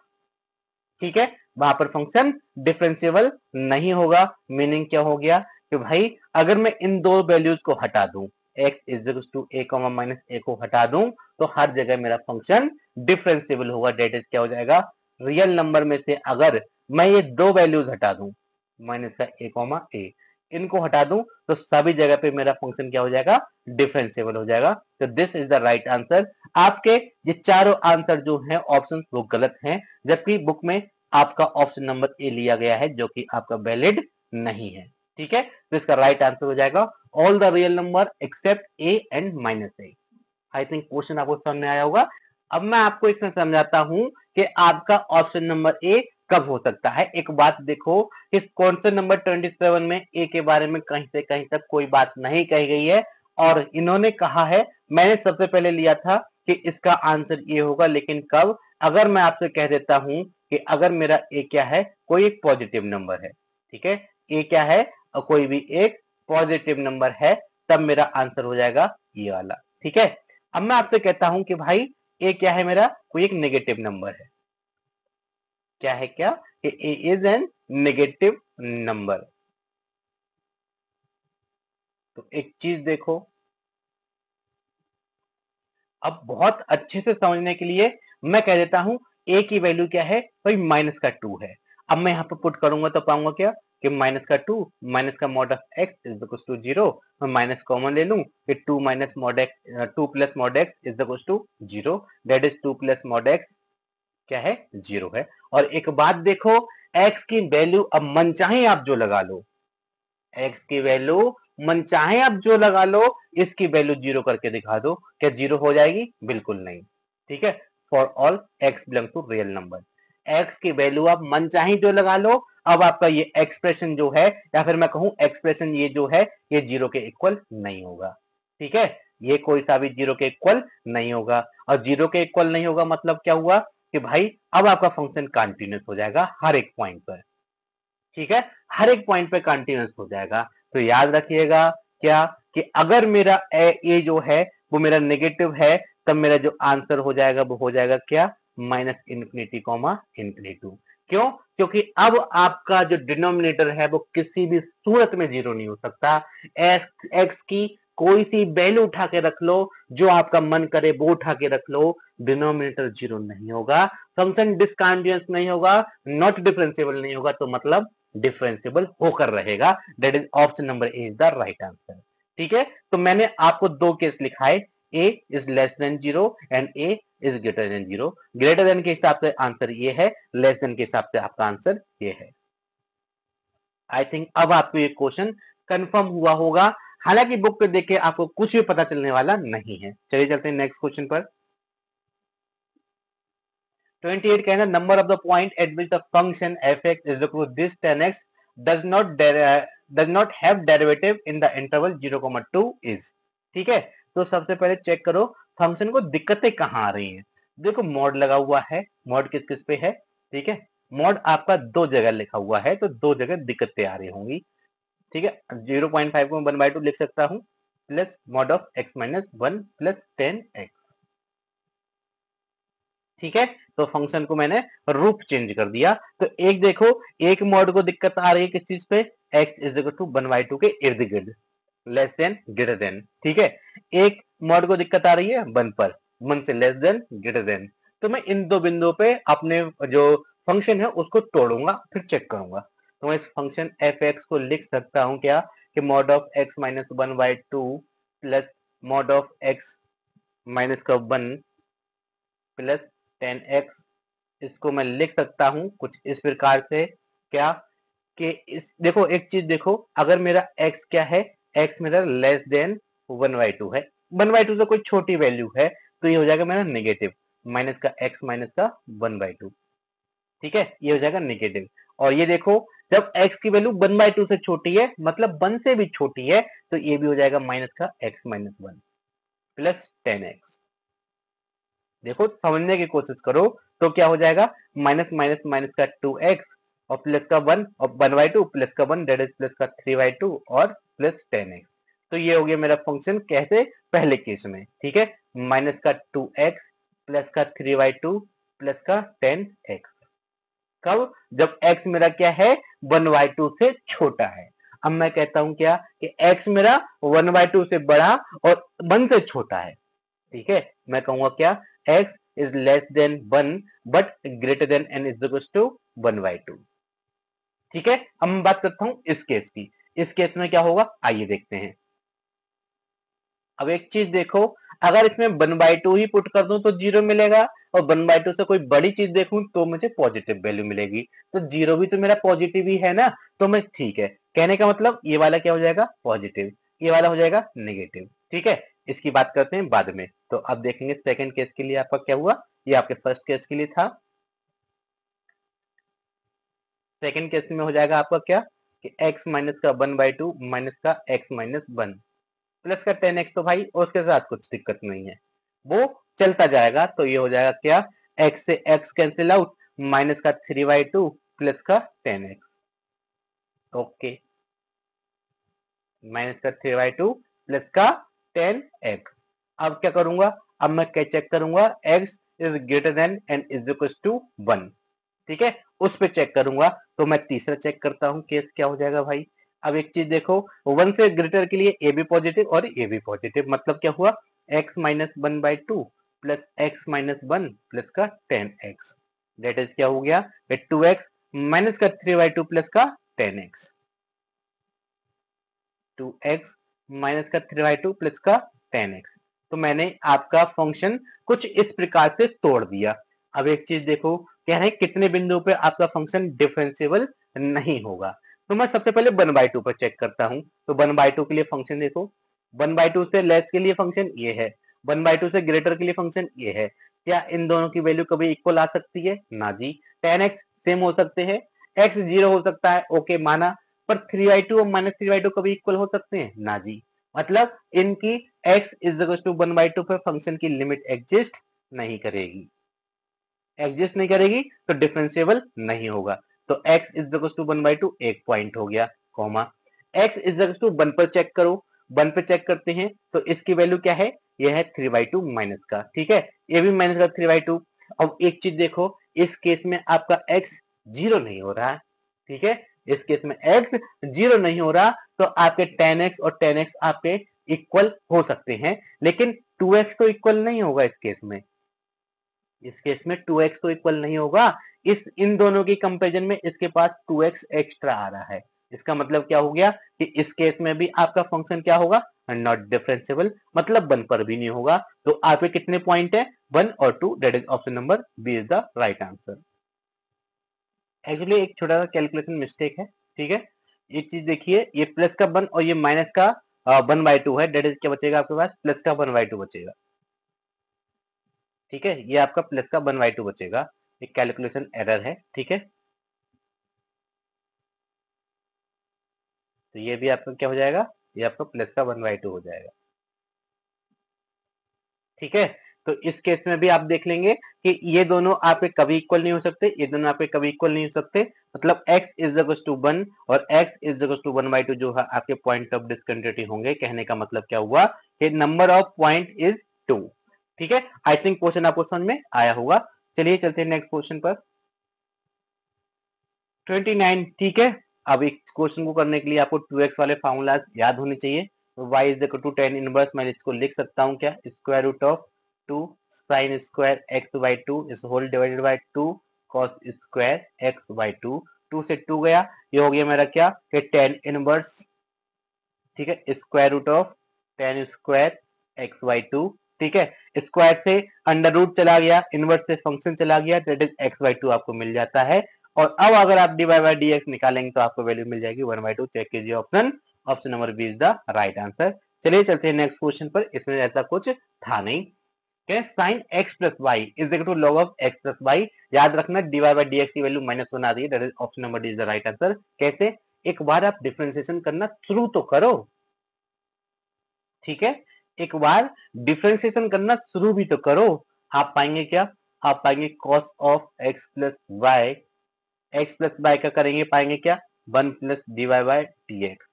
ठीक है। वहां पर फंक्शन डिफरेंशिएबल नहीं होगा। मीनिंग क्या हो गया कि भाई अगर मैं इन दो वैल्यूज को हटा दूं, x is equal to A comma minus A को हटा दूं तो हर जगह मेरा फंक्शन डिफरेंशिएबल होगा। डेट इज क्या हो जाएगा, रियल नंबर में से अगर मैं ये दो वैल्यूज हटा दूं, माइनस का ए कॉमा ए, इनको हटा दूं तो सभी जगह पे मेरा फंक्शन क्या हो जाएगा, डिफरेंशिएबल हो जाएगा। तो this is the right answer. आपके ये चारों आंसर जो है ऑप्शन वो गलत हैं, जबकि बुक में आपका ऑप्शन नंबर ए लिया गया है जो कि आपका वैलिड नहीं है, ठीक है। तो इसका राइट आंसर हो जाएगा all the real number except A and minus A. I think question आपको समझ आया होगा। अब मैं आपको इसमें समझाता हूं कि आपका ऑप्शन नंबर ए कब हो सकता है। एक बात देखो, इस क्वेश्चन नंबर 27 में ए के बारे में कहीं से कहीं तक कोई बात नहीं कही गई है, और इन्होंने कहा है, मैंने सबसे पहले लिया था कि इसका आंसर ये होगा, लेकिन कब, अगर मैं आपसे कह देता हूं कि अगर मेरा ए क्या है, कोई एक पॉजिटिव नंबर है, ठीक है, ए क्या है, कोई भी एक पॉजिटिव नंबर है, तब मेरा आंसर हो जाएगा ये वाला, ठीक है। अब मैं आपसे कहता हूं कि भाई ए क्या है मेरा, कोई एक नेगेटिव नंबर है, क्या है, क्या, ए इज एन नेगेटिव नंबर। तो एक चीज देखो, अब बहुत अच्छे से समझने के लिए मैं कह देता हूं ए की वैल्यू क्या है भाई, माइनस का 2 है। अब मैं यहाँ पे पुट करूंगा तो पाऊंगा क्या कि माइनस का 2 माइनस का mod of x is equal to 0, मैं माइनस कॉमन ले लूं कि 2 minus mod x 2 plus mod x is equal to 0, that is 2 plus mod x क्या है 0 है। और एक बात देखो, x की वैल्यू अब मनचाहे आप जो लगा लो, x की वैल्यू मनचाहे आप जो लगा लो, इसकी वैल्यू 0 करके दिखा दो, क्या 0 हो जाएगी? बिल्कुल नहीं। ठीक है, for all x belong to real number, x की वैल्यू आप मनचाहे जो लगा लो, अब आपका ये एक्सप्रेशन जो है, या फिर मैं कहूं एक्सप्रेशन ये जो है, ये 0 के इक्वल नहीं होगा। ठीक है, ये कोई सा भी 0 के इक्वल नहीं होगा। और 0 के इक्वल नहीं होगा मतलब क्या हुआ कि भाई अब आपका फंक्शन कंटिन्यूअस हो जाएगा हर एक पॉइंट पर। ठीक है, हर एक पॉइंट पे कंटिन्यूअस हो जाएगा। तो याद रखिएगा क्या कि अगर मेरा ए जो है वो मेरा नेगेटिव है, तब मेरा जो आंसर हो जाएगा वो हो जाएगा क्या? Minus infinity comma infinity. क्यों? क्योंकि अब आपका जो डिनोमिनेटर है वो किसी भी सूरत में 0 नहीं हो सकता। एक्स की कोई सी वैल्यू उठा के रख लो, जो आपका मन करे वो उठा के रख लो, डिनोमिनेटर 0 नहीं होगा, फंक्शन डिसकंटिन्यूअस नहीं होगा, नॉट डिफरेंशिएबल नहीं होगा, तो मतलब डिफरेंशिएबल होकर रहेगा। That is option number A is the right answer. ठीक है, तो मैंने आपको दो केस लिखाए, A is less than 0 and A is greater than 0। Greater than के हिसाब से आंसर ये है, लेस देन के हिसाब से आपका आंसर ये है। आई थिंक अब आपको ये क्वेश्चन कंफर्म हुआ होगा, हालांकि बुक पे देख के आपको कुछ भी पता चलने वाला नहीं है। चलिए चलते हैं नेक्स्ट क्वेश्चन पर। 28 कहना number of the point at which the function f(x) is equal to this 10x does not have derivative in the interval 0,2 is। ठीक है, तो सबसे पहले चेक करो फंक्शन को दिक्कतें कहां आ रही हैं। देखो मॉड लगा हुआ है, मॉड किस किस पे है? ठीक है, मॉड आपका दो जगह लिखा हुआ है, तो दो जगह दिक्कतें आ रही होंगी। ठीक है, 0.5 को मैं 1/2 लिख सकता हूं, plus mod of x minus 1 plus 10x। ठीक है, तो फंक्शन को मैंने रूप चेंज कर दिया। तो एक देखो, एक मॉड को दिक्कत आ रही है किस चीज पे? x इज इक्वल टू 1/2 के इर्द गिर्द, लेस देन ग्रेटर देन। ठीक है, एक मॉड को दिक्कत आ रही है 1 पर, 1 से लेस देन ग्रेटर देन। तो मैं इन दो बिंदुओं पे अपने जो फंक्शन है उसको तोड़ूंगा, फिर चेक करूंगा। तो मैं इस फंक्शन एफ एक्स को लिख सकता हूं क्या कि mod of x minus 1/2 plus mod of x minus का 1 प्लस 10x। इसको मैं लिख सकता हूं कुछ इस प्रकार से क्या कि इस देखो एक चीज देखो, अगर मेरा x क्या है, x मेरा लेस देन 1/2 है, 1/2 से कोई छोटी वैल्यू है, तो ये हो जाएगा मेरा नेगेटिव, माइनस का x माइनस का 1/2। ठीक है, ये हो जाएगा नेगेटिव। और ये देखो जब x की वैल्यू 1/2 से छोटी है, मतलब 1 से भी छोटी है, तो ये भी हो जाएगा माइनस का x माइनस 1 प्लस 10x। देखो समझने की कोशिश करो, तो क्या हो जाएगा? माइनस माइनस माइनस का 2x और प्लस का 1 और 1/2 प्लस का 1 दैट इज प्लस का 3/2 और प्लस 10x। तो ये हो गया मेरा फंक्शन कैसे? पहले केस में। ठीक है, माइनस का 2x प्लस का 3/2 प्लस का 10x। कब? जब x मेरा क्या है? 1/2 से छोटा है। अब मैं कहता हूं क्या कि x मेरा 1/2 से बड़ा और 1 से छोटा है। ठीक है, मैं कहूंगा क्या? x is less than 1 but greater than n is equal to 1/2। ठीक है, अब मैं बात करता हूं इस केस की। इस केस में क्या होगा आइए देखते हैं। अब एक चीज देखो, अगर इसमें 1/2 ही पुट कर दूं तो 0 मिलेगा, और 1/2 से कोई बड़ी चीज देखूं तो मुझे पॉजिटिव वैल्यू मिलेगी। तो 0 भी तो मेरा पॉजिटिव ही है ना, तो मैं ठीक है, कहने का मतलब ये वाला क्या हो जाएगा? पॉजिटिव, ये वाला हो जाएगा नेगेटिव। ठीक है, इसकी बात करते हैं बाद में। तो अब देखेंगे सेकंड केस के लिए आपका क्या हुआ, ये आपके फर्स्ट केस के लिए था। सेकंड केस में हो जाएगा आपका क्या कि x माइनस का 1/2 माइनस का x माइनस 1 प्लस का 10x। तो भाई उसके साथ कुछ दिक्कत नहीं है, वो चलता जाएगा। तो ये हो जाएगा क्या? x से x कैंसिल आउट, माइनस का 3/2 प्लस का 10x। ओके, माइनस का 3/2 प्लस का 10x। अब क्या करूंगा? अब मैं क्या चेक करूंगा? x is greater than and is equal to 1। ठीक है, उस पे चेक करूंगा। तो मैं तीसरा चेक करता हूं, केस क्या हो जाएगा भाई? अब एक चीज देखो, 1 से ग्रेटर के लिए ए भी पॉजिटिव और ए भी पॉजिटिव, मतलब क्या हुआ? x minus 1/2 plus x minus 1 plus का 10x। दैट इज क्या हो गया? 2x माइनस का 3/2 प्लस का 10x, 2x माइनस का 3/2 प्लस का 10x। तो मैंने आपका फंक्शन कुछ इस प्रकार से तोड़ दिया। अब एक चीज देखो, कह रहे हैं कितने बिंदु पे आपका फंक्शन डिफरेंशिएबल नहीं होगा। तो मैं सबसे पहले 1/2 पर चेक करता हूं। तो 1/2 के लिए फंक्शन देखो, 1/2 से लेस के लिए फंक्शन ये है, 1/2 से ग्रेटर के लिए फंक्शन ये है। क्या इन दोनों की वैल्यू कभी इक्वल आ सकती है? ना जी। 10x सेम हो सकते हैं, x 0 हो सकता है, ओके माना, पर 3/2 और माइनस 3/2 कभी इक्वल हो सकते हैं? ना जी। मतलब इनकी x इज इक्वल टू 1/2 पर फंक्शन की लिमिट एग्जिस्ट नहीं करेगी, एग्जिस्ट नहीं करेगी तो डिफरेंशिएबल नहीं होगा। तो x इज इक्वल टू 1/2 एक पॉइंट हो गया, comma x is equal to 1 पर चेक करो, 1 पे चेक करते हैं तो इसकी वैल्यू क्या है? यह है 3/2 माइनस का, ठीक है, ये भी माइनस का 3/2। अब एक चीज देखो, इस केस में आपका x 0 नहीं हो रहा है, ठीक है, इस केस में x 0 नहीं हो रहा, तो आपके 10x और 10x आपके इक्वल हो सकते हैं, लेकिन 2x तो इक्वल नहीं होगा इस केस में, इस केस में 2x तो इक्वल नहीं होगा। इन दोनों की कंपैरिजन में इसके पास 2x एक्स्ट्रा आ रहा है। इसका मतलब क्या हो गया कि इस केस में भी आपका फंक्शन क्या होगा? नॉट डिफरेंशिएबल, मतलब 1 पर भी नहीं होगा। तो आपके कितने पॉइंट है? 1 और 2, that is option number B is the right answer. Actually एक छोटा सा कैलकुलेशन मिस्टेक है, ठीक है। एक चीज देखिए, ये प्लस का 1 और ये माइनस का 1/2 है, दैट इज क्या बचेगा आपके पास? प्लस का 1/2 बचेगा, ठीक है, ये आपका प्लस का 1/2 बचेगा, एक कैलकुलेशन एरर है, ठीक है। तो ये भी आपका क्या हो जाएगा? ये आपका प्लस का 1/2 हो जाएगा, ठीक है। तो इस केस में भी आप देख लेंगे कि ये दोनों आपके कभी इक्वल नहीं हो सकते, ये दोनों आपके कभी इक्वल नहीं हो सकते, मतलब x इज इक्वल टू 1 और x इज इक्वल टू 1/2 जो है आपके पॉइंट ऑफ डिसकंटिन्यूटी होंगे। कहने का मतलब क्या हुआ कि नंबर ऑफ पॉइंट इज 2, ठीक है। आई थिंक क्वेश्चन आपको समझ में आया होगा। चलिए चलते हैं नेक्स्ट क्वेश्चन पर, 29, ठीक है। अब इस क्वेश्चन को करने के लिए आपको 2x वाले फार्मूलाज याद होने चाहिए। तो y is equal to tan inverse, मैं इसको लिख सकता हूँ क्या? Square root of 2 sine square x by 2 इस whole divided by 2 cos square x by 2, 2 से 2 गया, ये हो गया मेरा क्या कि tan इनवर्स, ठीक है, square root of tan square x by 2, ठीक है, स्क्वायर से अंडर रूट चला गया, इनवर्स से फंक्शन चला गया, दैट इज x बाई 2 आपको मिल जाता है। और अब अगर आप dy बाई dx निकालेंगे तो आपको वैल्यू मिल जाएगी 1/2। चेक कीजिए option, option number B is the right answer. चलिए चलते हैं नेक्स्ट क्वेश्चन पर, इसमें ऐसा कुछ था नहीं। Sine X plus Y is equal to log of X plus Y, याद रखना dy बाई dx की वैल्यू माइनस बना दी, that is option number D is the right answer. कैसे? एक बार आप डिफरेंशिएशन करना शुरू तो करो, ठीक है, एक बार डिफरेंशिएशन करना शुरू भी तो करो। आप पाएंगे क्या? आप पाएंगे cos of x plus Y, X plus Y का करेंगे पाएंगे क्या? 1 plus D Y by D X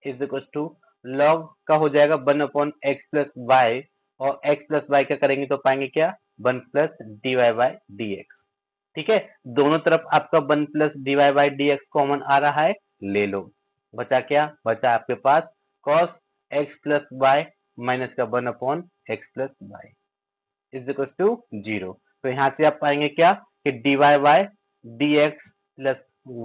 is equal to log का हो जाएगा 1 अपॉन एक्स प्लस वाई, और एक्स प्लस वाई का करेंगे तो पाएंगे क्या? 1 plus D Y by D x, ठीक है। दोनों तरफ आपका 1 plus D Y by D X common आ रहा है, ले लो। बचा क्या? बचा आपके पास cos x plus y minus का 1 upon x plus Y is equal to 0। तो यहां से आप पाएंगे क्या कि d Y by D x plus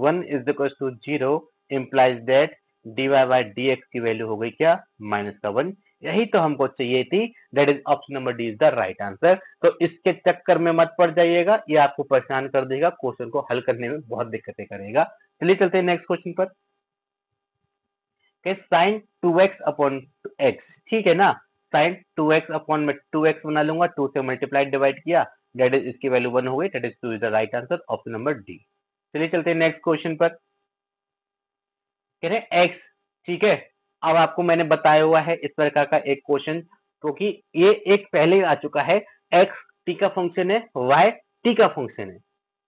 1 is equal to 0 implies that d Y by D x की वैल्यू हो गई क्या? माइनस का 1। यही तो हमको चाहिए थी, that is option number D is the right answer. तो इसके चक्कर में मत पड़ जाइएगा, ये आपको परेशान कर देगा, क्वेश्चन को हल करने में बहुत दिक्कतें करेगा। चलिए चलते हैं नेक्स्ट क्वेश्चन पर, साइन 2x अपॉन एक्स, ठीक है ना, साइन 2x अपॉन में 2x बना लूंगा, 2 से मल्टीप्लाई डिवाइड किया, दैट इज इसकी वैल्यू 1 हो गई, that is 2 is the right answer, option number D. चलिए चलते हैं नेक्स्ट क्वेश्चन पर, कह रहे हैं x, ठीक है। अब आपको मैंने बताया हुआ है इस प्रकार का एक क्वेश्चन, क्योंकि ये एक पहले आ चुका है, x t का फंक्शन है, y t का फंक्शन है,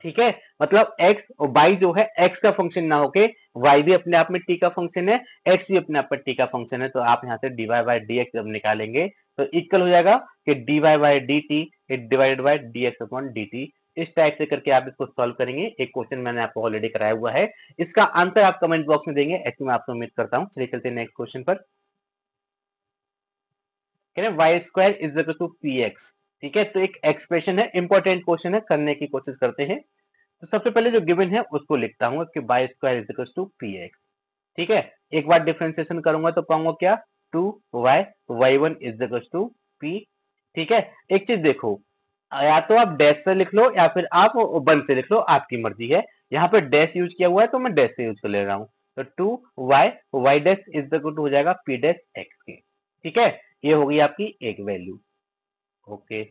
ठीक है, मतलब x और y जो है x का फंक्शन ना होके y भी अपने आप में t का फंक्शन है, x भी अपने आप में t का फंक्शन है। तो आप यहाँ से dy बाई dx जब निकालेंगे तो इक्वल हो जाएगा कि dy by dt divided by dx upon dt। इस टाइप से करके आप इसको सॉल्व करेंगे। एक क्वेश्चन मैंने आपको ऑलरेडी कराया हुआ है, इसका आंसर आप कमेंट बॉक्स में देंगे, ऐसे मैं आपसे उम्मीद करता हूँ। चलिए चलते हैं नेक्स्ट क्वेश्चन पर, कह रहे हैं y square is equal to p x, ठीक है। तो एक एक्सप्रेशन है, इंपॉर्टेंट क्वेश्चन है, करने की कोशिश करते हैं। तो सबसे पहले जो गिवन है उसको लिखता हूँ कि y square is equal to p x. ठीक है, एक बार डिफरेंशिएशन करूंगा तो पाऊंगा क्या, 2y y1 is equal to p। ठीक है, एक चीज देखो, या तो आप डैश से लिख लो या फिर आप वन से लिख लो, आपकी मर्जी है। यहाँ पे डैश यूज किया हुआ है तो मैं डैश से यूज कर ले रहा हूँ। तो 2y y dash is equal to हो जाएगा p डैश x के। ठीक है, ये होगी आपकी एक वैल्यू। ओके,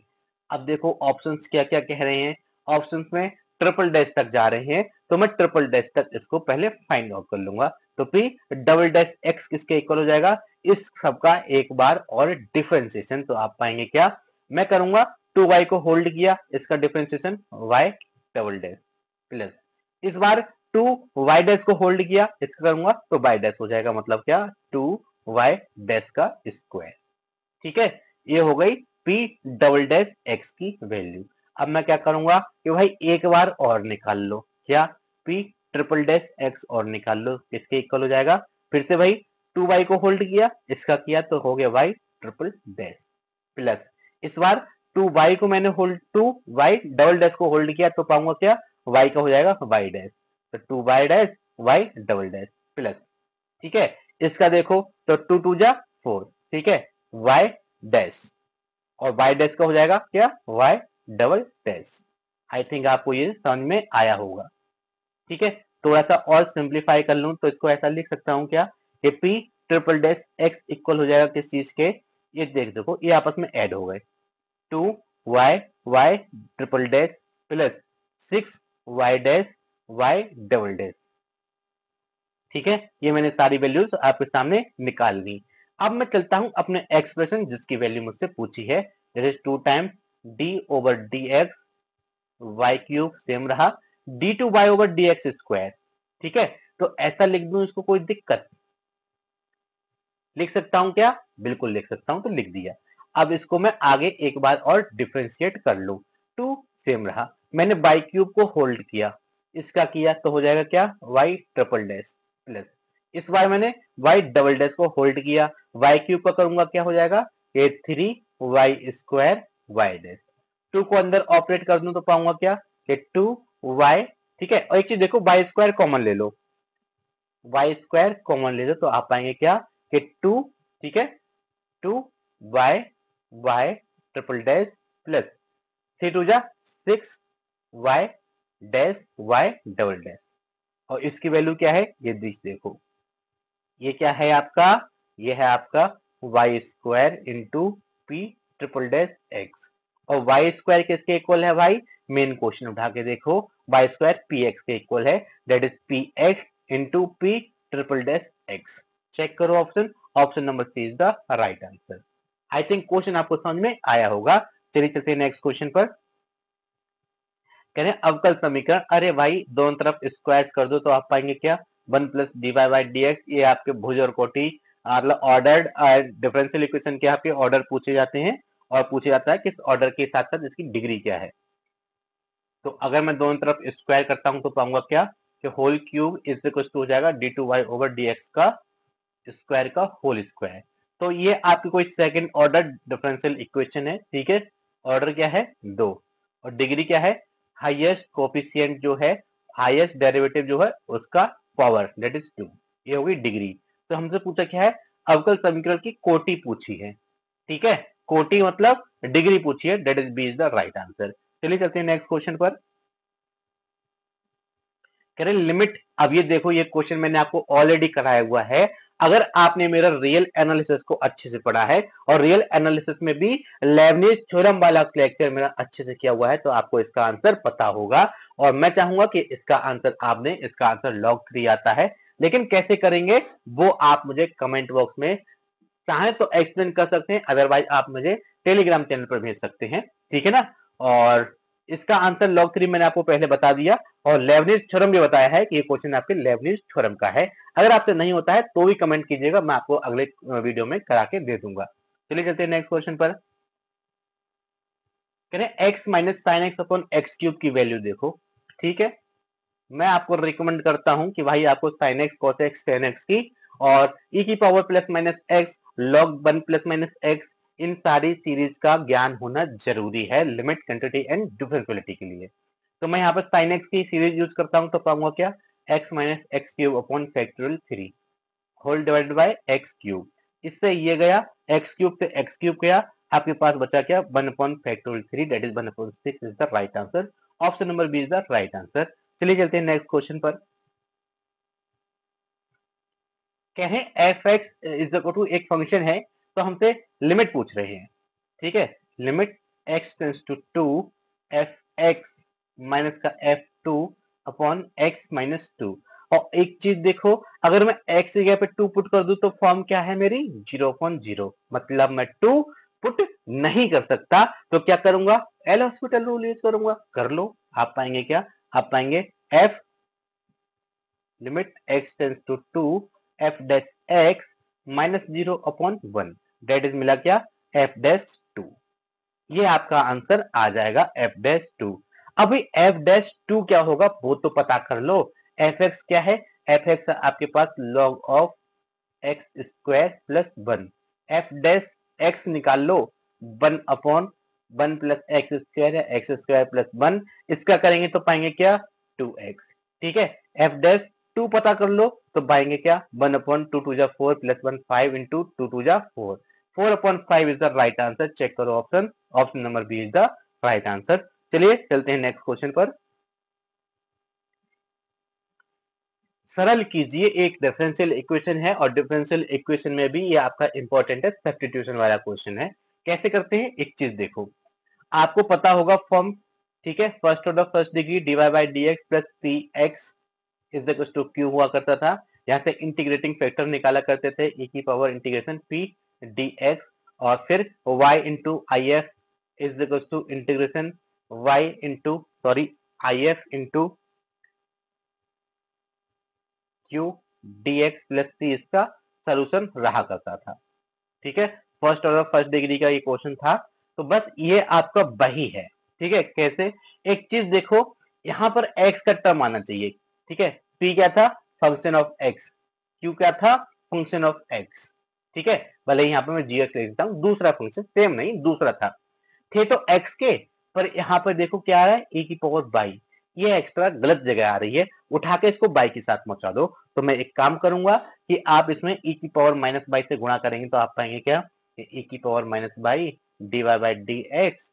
अब देखो ऑप्शंस क्या क्या कह रहे हैं। ऑप्शंस में ट्रिपल डैश तक जा रहे हैं, तो मैं ट्रिपल डैश तक इसको पहले फाइंड आउट कर लूंगा। तो p डबल डैश x किसके इक्वल हो जाएगा, इस सब का एक बार और डिफरेंशिएशन। तो आप पाएंगे क्या, मैं करूंगा 2y को होल्ड किया, इसका differentiation y double dash plus, इस बार 2y डैश को होल्ड किया, इसका करूंगा तो y डैश हो जाएगा, मतलब क्या 2y डैश का स्क्वायर। ठीक है, ये हो गई p डबल डैश x की वैल्यू। अब मैं क्या करूंगा कि भाई एक बार और निकाल लो, क्या p ट्रिपल डैश x और निकाल लो, किसके इक्वल हो जाएगा। फिर से भाई 2y को होल्ड किया, इसका किया तो हो गया y ट्रिपल डैश प्लस, इस बार 2y को मैंने होल्ड 2y डबल डैश को होल्ड किया तो पाऊंगा क्या, y का हो जाएगा y डैश, तो 2y dash y double dash plus. ठीक है, इसका देखो तो 2 2 जा 4। ठीक है, y डैश और y डैश का हो जाएगा क्या, y डबल डैश। आई थिंक आपको ये समझ में आया होगा। ठीक है, थोड़ा सा और सिंप्लीफाई कर लूं तो इसको ऐसा लिख सकता हूं क्या, कि p triple dash x equal हो जाएगा किस चीज के, ये देखो ये आपस में ऐड हो गए, 2y y triple dash plus 6y dash y double dash. ठीक है, ये मैंने सारी वैल्यूज आपके सामने निकाल ली। अब मैं चलता हूं अपने एक्सप्रेशन जिसकी वैल्यू मुझसे पूछी है, जैसे 2 time d over d x y cube same रहा, d2y over d x square. ठीक है, तो ऐसा लिख दूं, इसको कोई दिक्कत, लिख सकता हूं क्या, बिल्कुल लिख सकता हूं, तो लिख दिया। अब इसको मैं आगे एक बार और डिफ्रेंशिएट कर लूं, 2 सेम रहा, मैंने बाई क्यूब को होल्ड किया, इसका किया तो हो जाएगा क्या, y ट्रिपल डैश प्लस, इस बार मैंने y डबल डैश को होल्ड किया, y क्यूब का करूंगा क्या हो जाएगा, ये 3y स्क्वायर y डैश, 2 को अंदर ऑपरेट कर दूं तो पाऊंगा क्या, ये 2y। ठीक है, और एक चीज देखो, y स्क्वायर कॉमन ले लो, y स्क्वायर कॉमन ले लो तो आप पाएंगे क्या, कि 2, ठीक है 2y y triple dash plus 3 2 जा 6y dash y double dash, और इसकी वैल्यू क्या है, ये देखो, ये क्या है आपका, ये है आपका y square into P triple dash X, और y स्क्वायर किसके इक्वल है भाई, मेन क्वेश्चन उठा के देखो, y स्क्वायर पी एक्स के इक्वल है, that is P X into P triple dash X. Check करो option, option number C is the right answer. I think question आपको समझ में आया होगा। चलिए चलते हैं नेक्स्ट क्वेश्चन पर। कह रहे हैं अवकल समीकरण, अरे भाई दोनों तरफ स्क्वायर कर दो तो आप पाएंगे क्या, 1 plus D Y by D x, ये आपके भुज और कोटि मतलब ऑर्डर्ड डिफरेंशियल इक्वेशन के यहाँ पे ऑर्डर पूछे जाते हैं, और पूछे जाता है किस ऑर्डर के साथ साथ इसकी डिग्री क्या है। तो अगर मैं दोनों तरफ स्क्वायर करता हूं तो पाऊंगा क्या, कि whole cube is equal to हो जाएगा d2y ओवर dx का स्क्वायर का होल स्क्वायर। तो ये आपकी कोई सेकंड ऑर्डर डिफरेंशियल इक्वेशन है। ठीक है, ऑर्डर क्या है 2, और डिग्री क्या है, हाईएस्ट कोफिशिएंट जो है, हाईएस्ट डेरिवेटिव जो है उसका पावर, दैट इज 2, ये होगी डिग्री। तो हमसे पूछा क्या है, अवकल समीकरण की कोटि पूछी है। ठीक है, कोटि मतलब डिग्री पूछी है, that is B is the right answer. चलिए चलते हैं नेक्स्ट क्वेश्चन पर। कह रहे लिमिट, अब ये देखो, ये क्वेश्चन मैंने आपको ऑलरेडी कराया हुआ है। अगर आपने मेरा रियल एनालिसिस को अच्छे से पढ़ा है, और रियल एनालिसिस में भी लेबनिज थ्योरम वाला लेक्चर मेरा अच्छे से किया हुआ है, तो आपको इसका आंसर पता होगा। और मैं चाहूंगा कि इसका आंसर आपने, इसका आंसर log 3 आता है, लेकिन कैसे करेंगे वो आप मुझे कमेंट बॉक्स में चाहे तो एक्सप्लेन कर सकते हैं, अदरवाइज आप मुझे टेलीग्राम चैनल पर भेज सकते हैं। ठीक है ना, और इसका आंसर log 3 मैंने आपको पहले बता दिया, और लेबनिज थ्योरम भी बताया है कि ये क्वेश्चन आपके लेबनिज थ्योरम का है। अगर आपसे नहीं होता है तो भी कमेंट कीजिएगा, मैं आपको अगले वीडियो में करा के दे दूंगा। चलिए चलते हैं नेक्स्ट क्वेश्चन पर। कह रहे हैं x minus sign X upon x cube की वैल्यू देखो। ठीक है, मैं आपको रिकमेंड करता हूं कि भाई आपको sine X cos X tan X की और ई की power plus minus X log 1 plus minus X, इन सारी सीरीज का ज्ञान होना जरूरी है लिमिट क्वांटिटी एंड डिफरेंशियलिटी के लिए। तो मैं यहाँ पर साइन एक्स की सीरीज यूज करता हूँ तो पाऊंगा क्या, x minus x cube upon factorial 3 whole divided by x cube. इससे ये गया, एक्स क्यूब से एक्स क्यूब गया, आपके पास बचा क्या, 1 upon factorial 3 that is 1 upon 6 is the right answer. Option number B is the right answer. चलिए चलते हैं नेक्स्ट क्वेश्चन पर। कहें f x is equal to, एक फंक्शन है तो हमसे लिमिट पूछ रहे हैं, ठीक है, limit x tends to 2 f x minus का एफ 2 अपॉन एक्स माइनस 2। और एक चीज देखो, अगर मैं एक्स की जगह पे 2 पुट कर दूं तो फॉर्म क्या है मेरी, 0/0, मतलब मैं 2 पुट नहीं कर सकता, तो क्या करूंगा, एल हॉस्पिटल रूल यूज करूंगा। कर लो, आप पाएंगे क्या, आप पाएंगे f limit x tends to 2 f dash x minus 0/1 that is मिला क्या, एफ डैश 2। ये आपका आंसर आ जाएगा एफ डैश 2। अभी एफ डैश 2 क्या होगा वो तो पता कर लो। एफ एक्स क्या है, एफ एक्स आपके पास log of X square plus 1, F dash X निकाल लो 1/1 प्लस एक्स स्क्वायर है, एक्स स्क्वायर प्लस 1, इसका करेंगे तो पाएंगे क्या, 2x। ठीक है, एफ डैश 2 पता कर लो तो पाएंगे क्या, 1/2 2 जा 4 प्लस 1 5 इंटू 2 2 जा 4, 4/5 is the right answer. Check करो option, option number B is the right answer. चलिए चलते हैं नेक्स्ट क्वेश्चन पर। सरल कीजिए, एक डिफरेंशियल इक्वेशन है और डिफरेंशियल इक्वेशन में भी ये आपका इंपॉर्टेंट है, सब्स्टिट्यूशन वाला क्वेश्चन है। कैसे करते हैं, एक चीज देखो, आपको पता होगा फॉर्म, ठीक है, first order first degree dy by D x plus p x is equal to q हुआ करता था। यहाँ से इंटीग्रेटिंग फैक्टर निकाला करते थे, e की power integration P D X, और फिर y into I F is equal to integration y into sorry I F into Q D x plus C इसका सोल्यूशन रहा करता था। ठीक है, फर्स्ट ऑर्डर फर्स्ट डिग्री का ये क्वेश्चन था, तो बस ये आपका वही है। ठीक है, कैसे, एक चीज देखो, यहाँ पर x का टर्म आना चाहिए। ठीक है, p क्या था, फंक्शन ऑफ x, q क्या था, फंक्शन ऑफ x। ठीक है, भले यहाँ पे मैं जी एक्स लिख देता हूँ, दूसरा फंक्शन, सेम नहीं दूसरा था, थे तो x के, पर यहाँ पर देखो क्या आ रहा है, e की पावर बाई, ये एक्स्ट्रा गलत जगह आ रही है, उठा के इसको बाई के साथ पहुंचा दो। तो मैं एक काम करूंगा कि आप इसमें e की पावर माइनस बाई से गुणा करेंगे तो आप पाएंगे क्या, e की power minus y d Y by D x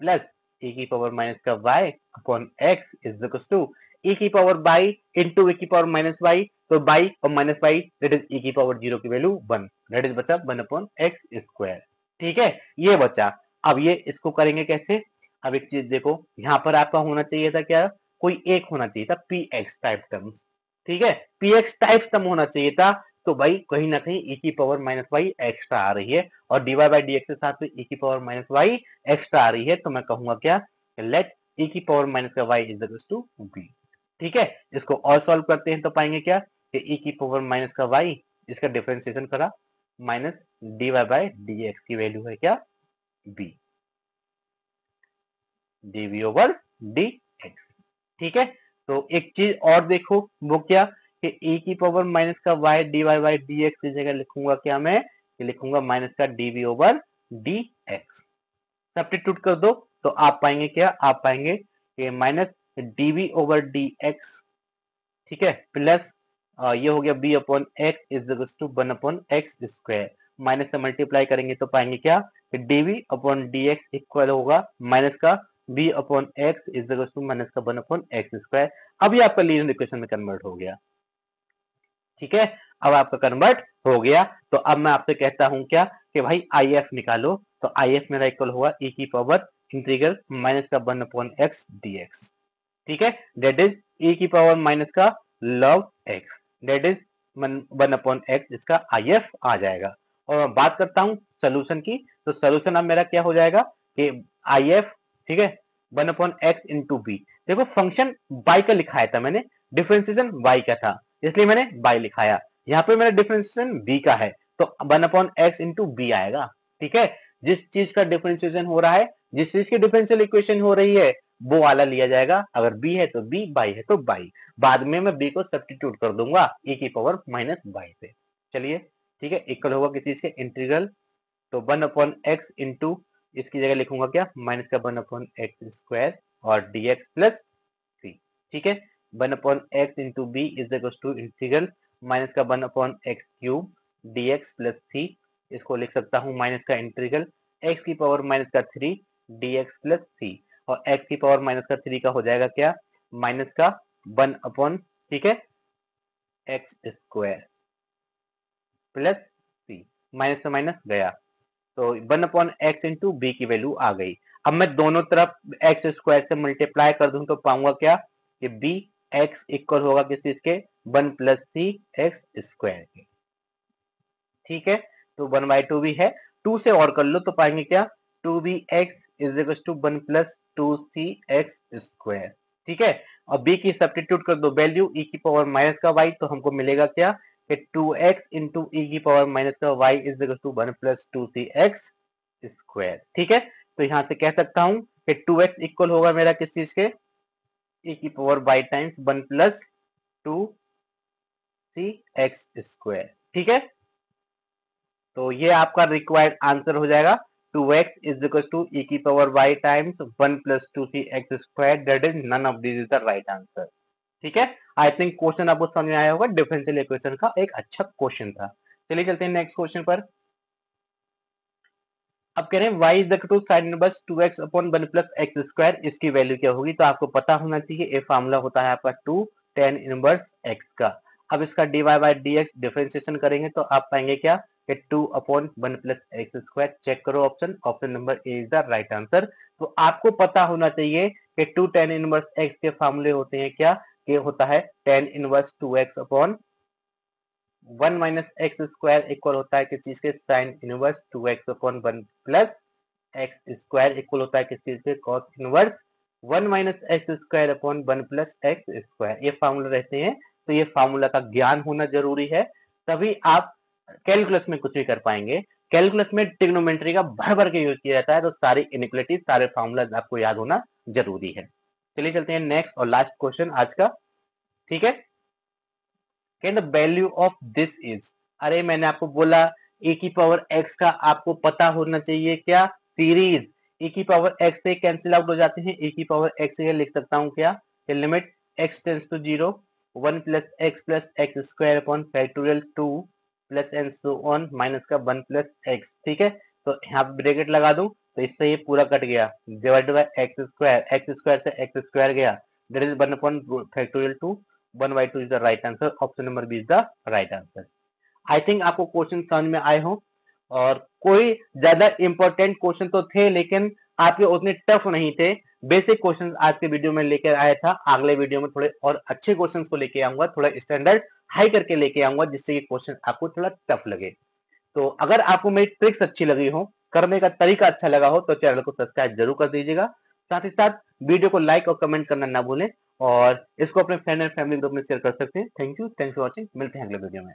plus e की पावर माइनस का y अपॉन x is equal to e की पावर बाई इंटू e की पावर माइनस बाई, तो बाई और minus y that is e की power 0 की value 1, that is बचा 1 अपॉन एक्स स्क्वायर। ठीक है, ये बचा। अब ये इसको करेंगे कैसे, अब एक चीज देखो, यहाँ पर आपका होना चाहिए था क्या, कोई एक होना चाहिए था पी एक्स टाइप टर्म्स। ठीक है, पी एक्स टाइप टर्म होना चाहिए था, तो भाई कहीं ना कहीं e की पावर माइनस वाई एक्स्ट्रा आ रही है, और d Y by D x के साथ e की पावर माइनस वाई एक्स्ट्रा आ रही है, तो मैं कहूंगा क्या, लेट e की पावर माइनस का y is equal to b. ठीक है, इसको और सॉल्व करते हैं तो पाएंगे क्या, कि e की पावर माइनस का वाई, इसका डिफरेंशिएशन करा, minus d Y by D x की वैल्यू है क्या, b, d v over d x. ठीक है, तो एक चीज और देखो, वो क्या, कि e की पावर माइनस का y d Y by D x की जगह लिखूंगा क्या, मैं ये लिखूंगा माइनस का d v over d x. Substitute कर दो तो आप पाएंगे क्या, आप पाएंगे कि minus d v over d x, ठीक है, प्लस ये हो गया b upon x is equal to 1 upon x square, minus से मल्टीप्लाई करेंगे तो पाएंगे क्या, कि dv अपॉन dx इक्वल होगा माइनस का b upon x is equal to minus का 1 अपॉन एक्स स्क्वायर। अब ये आपका लीनियर इक्वेशन में कन्वर्ट हो गया। ठीक है, अब आपका कन्वर्ट हो गया, तो अब मैं आपसे कहता हूं क्या, कि भाई आई एफ निकालो, तो आई एफ मेरा इक्वल होगा e की पावर इंटीग्रल माइनस का 1 अपॉन एक्स डी एक्स। ठीक है, डेट इज e की पावर माइनस का log x, that is 1 upon x, इसका आई एफ आ जाएगा। और मैं बात करता हूं सोल्यूशन की, तो सोल्यूशन अब मेरा क्या हो जाएगा, कि आई एफ, ठीक है, 1 अपॉन एक्स इंटू बी। देखो फंक्शन बाई का लिखाया था मैंने, डिफरेंशिएशन वाई का था, इसलिए मैंने बाई लिखाया, यहाँ पे मेरा डिफरेंशिएशन बी का है, तो 1 अपॉन एक्स इंटू बी आएगा। ठीक है, जिस चीज का डिफरेंशिएशन हो रहा है, जिस चीज की डिफरेंशियल इक्वेशन हो रही है, वो वाला लिया जाएगा, अगर बी है तो बी, बाई है तो बाई, बाद में मैं बी को सब्स्टिट्यूट कर दूंगा e की पावर माइनस बाई से। चलिए, ठीक है, इक्वल होगा किस चीज के, इंटीग्रल, तो 1 अपॉन एक्स इंटू, इसकी जगह लिखूंगा क्या, माइनस का 1 अपॉन एक्स स्क्वायर और dx प्लस ठीक है। 1/x into b is equal to integral minus का 1/x क्यूब dx प्लस सी, इसको लिख सकता हूँ माइनस का इंटीग्रल x की पावर माइनस का 3 dx प्लस सी, और x की पावर माइनस का 3 का हो जाएगा क्या, माइनस का 1 ठीक है एक्स स्क्वायर प्लस सी, माइनस से माइनस गया, तो 1/x इंटू बी की वैल्यू आ गई। अब मैं दोनों तरफ एक्स स्क्वायर से मल्टीप्लाई कर दूं तो पाऊंगा क्या, कि बी एक्स इक्वल होगा किस चीज के, 1 प्लस सी एक्स स्क्वायर के। ठीक है, तो 1/2 भी है, 2 से और कर लो तो पाएंगे क्या, 2bx is equal to 1 plus 2c x square. ठीक है, और b की सब्स्टिट्यूट कर दो वैल्यू e की पावर माइनस का y, तो हमको मिलेगा क्या, कि 2x इंटू ई की पावर माइनस का y is equal to 1 plus 2c x square. ठीक है, तो यहां से कह सकता हूं कि 2x इक्वल होगा मेरा किस चीज के, e की power y times 1 plus 2c x square. ठीक है, तो ये आपका रिक्वायर्ड आंसर हो जाएगा, 2x is equal to e की power y times 1 plus 2c x square, that is none of this is the right answer. ठीक है, आई थिंक क्वेश्चन आपको समझ में आया होगा, डिफरेंशियल इक्वेशन का एक अच्छा क्वेश्चन था। चलिए चलते हैं नेक्स्ट क्वेश्चन पर। अब कह रहे हैं y is equal to sine inverse 2x upon 1 plus x square, इसकी वैल्यू क्या होगी, तो आपको पता होना चाहिए ये फार्मूला होता है आपका 2 tan इनवर्स x का। अब इसका dy बाई dx डिफरेंशिएशन करेंगे तो आप पाएंगे क्या, कि 2 upon 1 plus x square. Check करो option, option number A is the right answer. तो आपको पता होना चाहिए कि 2 tan इनवर्स x के फार्मूले होते हैं क्या, कि होता है tan inverse 2x upon 1 minus x square equal होता है किस चीज के, sign inverse 2x upon 1 plus x square equal होता है किस चीज के, cos inverse 1 minus x square upon 1 plus x square. ये फार्मूला रहते हैं, तो ये फार्मूला का ज्ञान होना जरूरी है, तभी आप कैलकुलस में कुछ भी कर पाएंगे। कैलकुलस में ट्रिग्नोमेट्री का भर भर के यूज किया जाता है, तो सारी इनइक्वालिटी सारे फार्मूला आपको याद होना जरूरी है। चलिए चलते हैं नेक्स्ट और लास्ट क्वेश्चन आज का। ठीक है, the value of this is, अरे मैंने आपको बोला e की पावर x का आपको पता होना चाहिए क्या, सीरीज e की पावर x से कैंसिल आउट हो जाते हैं, e की पावर x से लिख सकता हूं क्या, limit x tends to 0 1 plus x square upon factorial 2 plus and so on minus का 1 प्लस एक्स। ठीक है, तो यहाँ पे ब्रैकेट लगा दूं तो इससे ये पूरा कट गया, डिवाइडेड बाय एक्स स्क्वायर से एक्स स्क्वायर गया, that is 1 upon factorial 2, 1/2 is the right answer, option number B is the right answer. I think आपको क्वेश्चन समझ में आए हो, और कोई ज्यादा इंपॉर्टेंट क्वेश्चन तो थे लेकिन आपके उतने टफ नहीं थे। बेसिक क्वेश्चन आज के वीडियो में लेकर आया था, अगले वीडियो में थोड़े और अच्छे क्वेश्चंस को लेके आऊंगा, थोड़ा स्टैंडर्ड हाई करके लेके आऊंगा, जिससे कि क्वेश्चन आपको थोड़ा टफ लगे। तो अगर आपको मेरी ट्रिक्स अच्छी लगी हो, करने का तरीका अच्छा लगा हो, तो चैनल को सब्सक्राइब जरूर कर दीजिएगा। साथ ही साथ वीडियो को लाइक और कमेंट करना ना भूलें, और इसको अपने फ्रेंड एंड फैमिली ग्रुप में शेयर कर सकते हैं। Thank you, thanks for watching, मिलते हैं अगले वीडियो में।